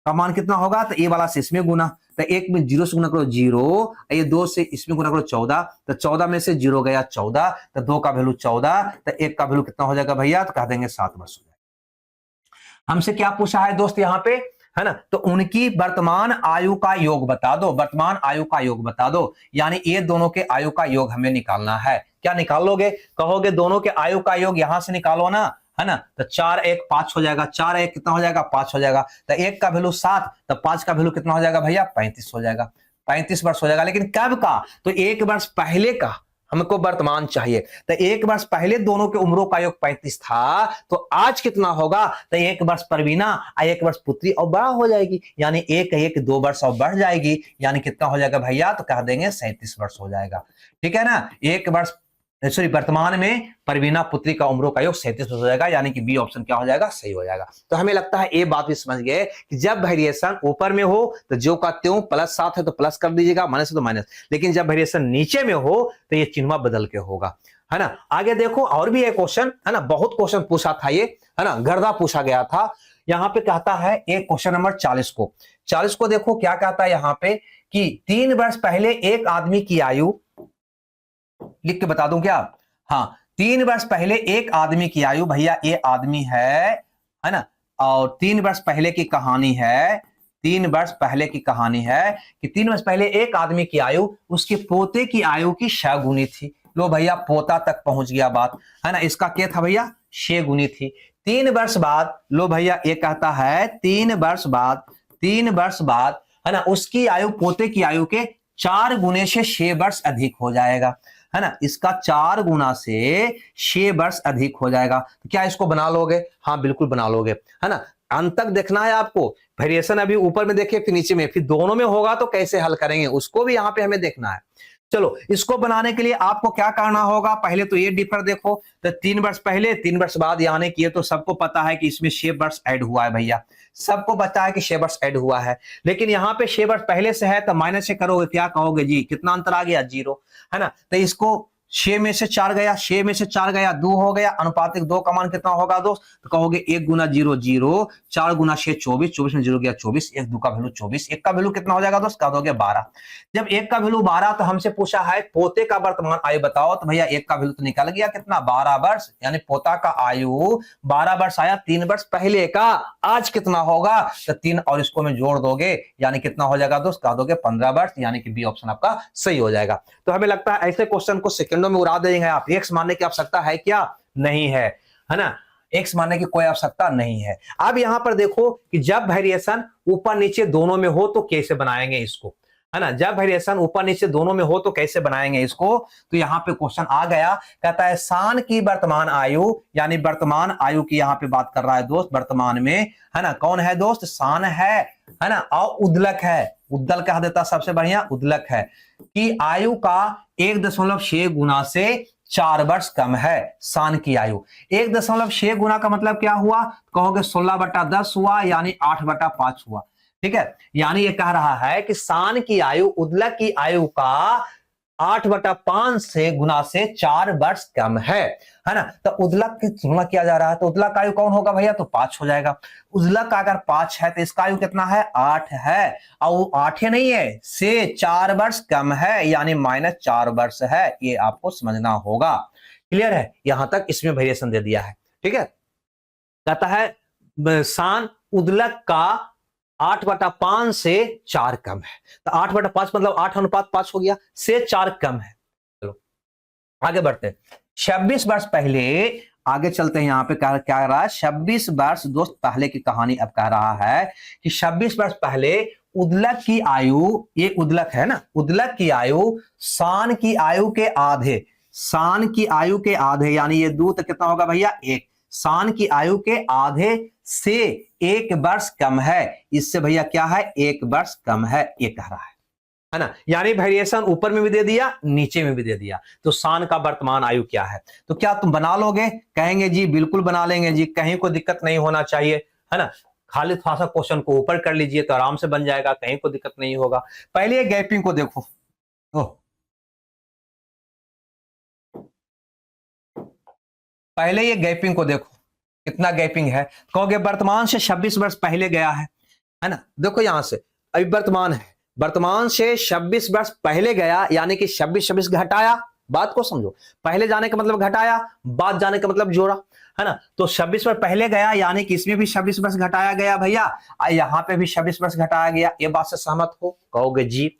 Speaker 1: का मान कितना होगा? तो ए वाला से इसमें गुना, तो 1 में 0 से गुना करो 0, ये 2 से इसमें गुना करो 14, तो 14 में से 0 गया 14, तो 2 का वैल्यू 14, तो 1 का वैल्यू कितना हो जाएगा भैया? तो कह देंगे 7 वर्ष हो जाएगा। हमसे क्या पूछा है दोस्त यहाँ पे, है ना। तो उनकी वर्तमान आयु का योग बता दो, वर्तमान आयु का योग बता दो, यानी ये दोनों के आयु का योग हमें निकालना है। क्या निकालोगे? कहोगे दोनों के आयु का योग यहां से निकालो ना, है ना। तो 4 1 5 हो जाएगा, 4 1 कितना हो जाएगा? 5 हो जाएगा। तो 1 का वैल्यू 7, तो 5 का वैल्यू कितना हो जाएगा भैया? 35 हो जाएगा, 35 वर्ष हो जाएगा। लेकिन कब का? तो 1 वर्ष पहले का हमको वर्तमान चाहिए। तो 1 वर्ष पहले दोनों के उम्रों का योग 35 था, तो आज कितना होगा? तो 1 वर्ष परवीना और 1 वर्ष पुत्री और बड़ा हो जाएगी, यानी 1 1 2 वर्ष और बढ़ जाएगी, यानी कितना हो जाएगा भैया? तो कह देंगे 37 वर्ष हो जाएगा, ठीक है ना। 1 वर्ष सॉरी वर्तमान में परवीना पुत्री का उम्रों का योग 37 हो जाएगा, यानी कि बी ऑप्शन क्या हो जाएगा? सही हो जाएगा। तो हमें लगता है ये बात भी समझ गए कि जब वेरिएशन ऊपर में हो तो जो का त्यों, +7 है तो प्लस कर दीजिएगा, माइनस है तो माइनस। लेकिन जब वेरिएशन नीचे में हो तो ये चिन्ह बदल के होगा, है ना। आगे देखो और भी एक क्वेश्चन, है ना, बहुत क्वेश्चन पूछा था ये, है ना, गर्दा पूछा गया था। यहाँ पे कहता है एक क्वेश्चन नंबर 40 को देखो क्या कहता है यहाँ पे कि 3 वर्ष पहले एक आदमी की आयु, लिख के बता दूं क्या? हाँ, 3 वर्ष पहले एक आदमी की आयु, भैया ये आदमी है ना, और 3 वर्ष पहले की कहानी है, 3 वर्ष पहले की कहानी है कि 3 वर्ष पहले एक आदमी की आयु उसके पोते की आयु की 6 गुनी थी। लो भैया पोता तक पहुंच गया बात, है ना। इसका क्या था भैया? 6 गुनी थी। 3 वर्ष बाद, लो भैया ये कहता है 3 वर्ष बाद, है ना, उसकी आयु पोते की आयु के 4 गुने से 6 वर्ष अधिक हो जाएगा, है ना। इसका 4 गुना से 6 वर्ष अधिक हो जाएगा। तो क्या इसको बना लोगे? हाँ बिल्कुल बना लोगे, है ना। अंत तक देखना है आपको, वेरिएशन अभी ऊपर में देखे फिर नीचे में, फिर दोनों में होगा तो कैसे हल करेंगे उसको भी यहाँ पे हमें देखना है। चलो इसको बनाने के लिए आपको क्या करना होगा, पहले तो ये डिफर देखो, तो 3 वर्ष पहले 3 वर्ष बाद यानी कि ये तो सबको पता है कि इसमें 6 वर्ष ऐड हुआ है भैया, सबको पता है कि 6 वर्ष ऐड हुआ है, लेकिन यहाँ पे 6 वर्ष पहले से है तो माइनस से करोगे, क्या कहोगे जी, कितना अंतर आ गया, 0, है ना। तो इसको 6 में से 4 गया, 6 में से 4 गया 2 हो गया, अनुपातिक 2 का मान कितना होगा दोस्त, तो कहोगे 1 गुना 0 0, 4 गुना 6 24, 24 में 0 गया 24, 1 2 का वैल्यू 24, 1 का वैल्यू कितना हो जाएगा दोस्त, कह दोगे 12। जब 1 का वैल्यू 12 तो हमसे पूछा है पोते का वर्तमान आयु बताओ, तो भैया 1 का वैल्यू तो निकल गया कितना, 12 वर्ष, यानी पोता का आयु 12 वर्ष आया 3 वर्ष पहले का, आज कितना होगा, तो 3 और इसको में जोड़ दोगे यानी कितना हो जाएगा दोस्त, कह दोगे 15 वर्ष, यानी कि बी ऑप्शन आपका सही हो जाएगा। तो हमें लगता है ऐसे क्वेश्चन को सेकंडों में उड़ा देंगे आप, एक्स मानने की आवश्यकता है क्या, नहीं है, है ना, एक्स मानने की कोई आवश्यकता नहीं है। अब यहां पर देखो कि जब वेरिएशन ऊपर नीचे दोनों में हो तो कैसे बनाएंगे इसको, है ना, जब वेरिएशन ऊपर नीचे दोनों में हो तो कैसे बनाएंगे इसको, तो यहाँ पे क्वेश्चन आ गया, कहता है शान की वर्तमान आयु, यानी वर्तमान आयु की यहाँ पे बात कर रहा है दोस्त, वर्तमान में, है ना, कौन है दोस्त, शान है ना, और उद्दलक है, उद्दल कह देता सबसे बढ़िया, उद्दलक है कि आयु का 1.6 गुना से 4 वर्ष कम है, शान की आयु 1.6 गुना का मतलब क्या हुआ, कहोगे 16/10 हुआ, यानी 8/5 हुआ, ठीक है, यानी ये कह रहा है कि शान की आयु उद्दलक की आयु का 8/5 से गुना से 4 वर्ष कम है ना। तो उद्दलक की तुलना किया जा रहा है, तो उद्दलक आयु कौन होगा भैया, तो 5 हो जाएगा। उद्दलक का अगर 5 है तो इसका आयु कितना है, 8 है, और वो 8 ही नहीं है, से 4 वर्ष कम है, यानी -4 वर्ष है, ये आपको समझना होगा। क्लियर है, यहां तक इसमें वेरिएशन दे दिया है, ठीक है। कहता है शान उद्दलक का 8/5 से 4 कम है, तो 8/5 मतलब 8:5 हो गया, से 4 कम है। चलो आगे बढ़ते हैं, 26 वर्ष पहले, आगे चलते हैं, यहां पे क्या कह रहा है, 26 वर्ष दोस्त पहले की कहानी अब कह रहा है कि 26 वर्ष पहले उद्दलक की आयु, ये उद्दलक है ना, उद्दलक की आयु शान की आयु के आधे, शान की आयु के आधे, यानी ये 2 तो कितना होगा भैया 1, शान की आयु के आधे से 1 वर्ष कम है, इससे भैया क्या है 1 वर्ष कम है, ये कह रहा है ना, यानी वेरिएशन ऊपर में भी दे दिया नीचे में भी दे दिया। तो शान का वर्तमान आयु क्या है, तो क्या तुम बना लोगे, कहेंगे जी बिल्कुल बना लेंगे जी, कहीं कोई दिक्कत नहीं होना चाहिए, है ना, खाली थोड़ा सा क्वेश्चन को ऊपर कर लीजिए तो आराम से बन जाएगा, कहीं कोई दिक्कत नहीं होगा। पहले गैपिंग को देखो, पहले ये गैपिंग को देखो कितना गैपिंग है, कहोगे वर्तमान से 26 वर्ष पहले गया है ना, देखो यहां से अभी वर्तमान है, वर्तमान से 26 वर्ष पहले गया, यानी कि 26 घटाया, बात को समझो, पहले जाने का मतलब घटाया, बाद जाने का मतलब जोड़ा, है ना, तो 26 वर्ष पहले गया, यानी कि इसमें भी 26 वर्ष घटाया गया भैया, यहाँ पे भी 26 वर्ष घटाया गया, ये बात से सहमत हो, कहोगे जी।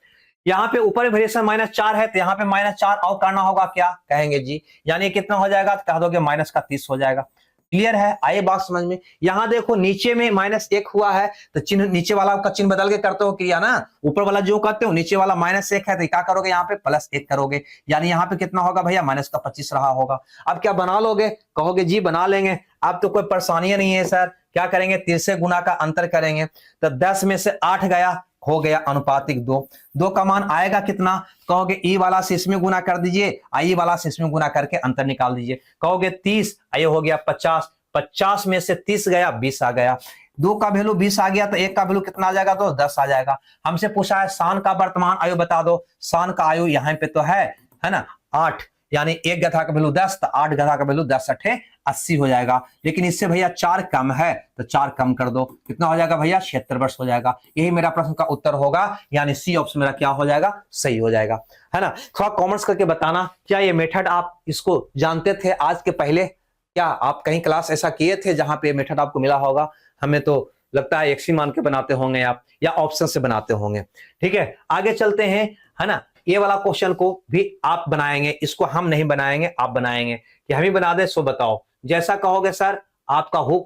Speaker 1: यहाँ पे ऊपर वेरिएशन -4 है, तो यहाँ पे -4 और करना होगा, क्या कहेंगे जी, यानी कितना हो जाएगा, तो कह दोगे माइनस का 30 हो जाएगा। क्लियर है, आइए बात समझ में। यहां देखो नीचे में -1 हुआ है, तो चिन्ह नीचे वाला का चिन्ह बदल के करते हो क्रिया ना, ऊपर वाला जो करते हो, नीचे वाला -1 है तो क्या करोगे, यहाँ पे +1 करोगे, यानी यहाँ पे कितना होगा भैया, माइनस का 25 रहा होगा। अब क्या बना लोगे, कहोगे जी बना लेंगे, अब तो कोई परेशानी नहीं है सर, क्या करेंगे, 30 से गुना का अंतर करेंगे, तो 10 में से 8 गया, हो गया अनुपातिक 2 का मान आएगा कितना, कहोगे ई वाला से इसमें गुना कर दीजिए, आई वाला से इसमें गुना करके अंतर निकाल दीजिए, कहोगे 30, ये हो गया 50, 50 में से 30 गया 20 आ गया, 2 का वैल्यू 20 आ गया, तो 1 का वैल्यू कितना आ जाएगा, तो 10 आ जाएगा। हमसे पूछा है शान का वर्तमान आयु बता दो, शान का आयु यहाँ पे तो है ना 8, यानी 1 गधा का वैल्यू 10, तो 8 गधा का वैल्यू 10 8 80 हो जाएगा, लेकिन इससे भैया 4 कम है, तो 4 कम कर दो, कितना हो जाएगा भैया 76 वर्ष हो जाएगा। यही मेरा प्रश्न का उत्तर होगा, यानी सी ऑप्शन मेरा क्या हो जाएगा, सही हो जाएगा, है ना। थोड़ा कॉमेंट्स करके बताना, क्या ये मेथड आप इसको जानते थे आज के पहले, क्या आप कहीं क्लास ऐसा किए थे जहां पे मेथड आपको मिला होगा, हमें तो लगता है एक्स ही मान के बनाते होंगे आप, या ऑप्शन से बनाते होंगे। ठीक है, आगे चलते हैं, है ना। ये वाला क्वेश्चन को भी आप बनाएंगे, इसको हम नहीं बनाएंगे, आप बनाएंगे, कि हम ही बना दे सो बताओ, जैसा कहोगे सर आपका हो,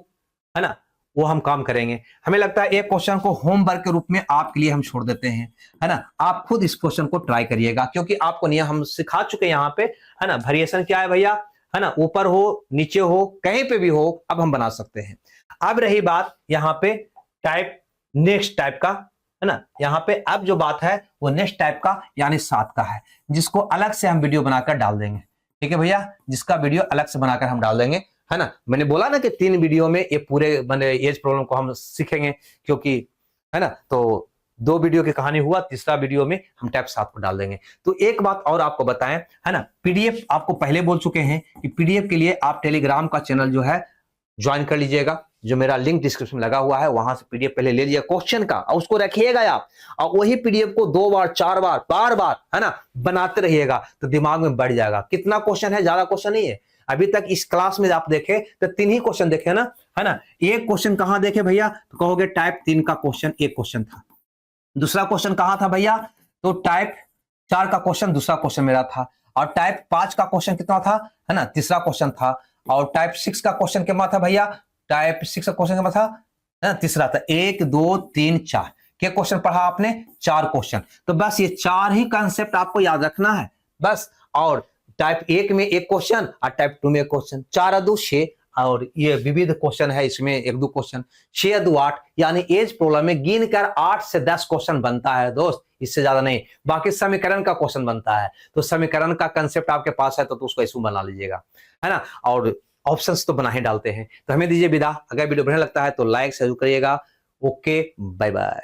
Speaker 1: है ना, वो हम काम करेंगे। हमें लगता है एक क्वेश्चन को होमवर्क के रूप में आपके लिए हम छोड़ देते हैं, है ना, आप खुद इस क्वेश्चन को ट्राई करिएगा, क्योंकि आपको नियम हम सिखा चुके हैं यहाँ पे, है ना। वेरिएशन क्या है भैया, है ना, ऊपर हो नीचे हो कहीं पे भी हो, अब हम बना सकते हैं। अब रही बात यहाँ पे टाइप, नेक्स्ट टाइप का, है ना। यहाँ पे अब जो बात है वो नेक्स्ट टाइप का यानी 7 का है, जिसको अलग से हम वीडियो बनाकर डाल देंगे। ठीक है भैया, जिसका वीडियो अलग से बनाकर हम डाल देंगे, है ना। मैंने बोला ना कि 3 वीडियो में ये पूरे मैंने एज प्रॉब्लम को हम सीखेंगे, क्योंकि है ना, तो 2 वीडियो की कहानी हुआ, तीसरा वीडियो में हम टाइप 7 को डाल देंगे। तो एक बात और आपको बताएं, है ना, पीडीएफ आपको पहले बोल चुके हैं कि पीडीएफ के लिए आप टेलीग्राम का चैनल जो है ज्वाइन कर लीजिएगा, जो मेरा लिंक डिस्क्रिप्शन में लगा हुआ है, वहां से पीडीएफ पहले ले लीजिए क्वेश्चन का, और उसको रखिएगा आप, और वही पीडीएफ को 2 बार 4 बार बार बार, है ना, बनाते रहिएगा, तो दिमाग में बढ़ जाएगा। कितना क्वेश्चन है, ज्यादा क्वेश्चन नहीं है। अभी तक इस क्लास में आप देखे तो 3 ही क्वेश्चन देखे ना, है ना। एक क्वेश्चन कहां देखे भैया, तो कहोगे टाइप 3 का क्वेश्चन एक क्वेश्चन था। दूसरा क्वेश्चन कहां था भैया, तो टाइप 4 का क्वेश्चन दूसरा क्वेश्चन मेरा था। और टाइप 5 का क्वेश्चन कितना था, है ना, तीसरा क्वेश्चन था। और टाइप 6 का क्वेश्चन कितना था भैया, टाइप 6 का क्वेश्चन कितना था, है ना, तीसरा था। 1 2 3 4 क्या क्वेश्चन पढ़ा आपने, 4 क्वेश्चन। तो बस ये 4 ही कंसेप्ट आपको याद रखना है बस। और टाइप 1 में एक क्वेश्चन और टाइप 2 में एक क्वेश्चन, 4 2 6, और ये विविध क्वेश्चन है, इसमें 1 2 क्वेश्चन, 6 2 8, यानी एज प्रॉब्लम में गिन कर 8 से 10 क्वेश्चन बनता है दोस्त, इससे ज्यादा नहीं। बाकी समीकरण का क्वेश्चन बनता है, तो समीकरण का कंसेप्ट आपके पास है तो उसको ऐसे बना लीजिएगा, है ना। और ऑप्शंस तो बना ही डालते हैं। तो हमें दीजिए विदा। अगर वीडियो बढ़िया लगता है तो लाइक जरूर करिएगा। Okay, bye bye.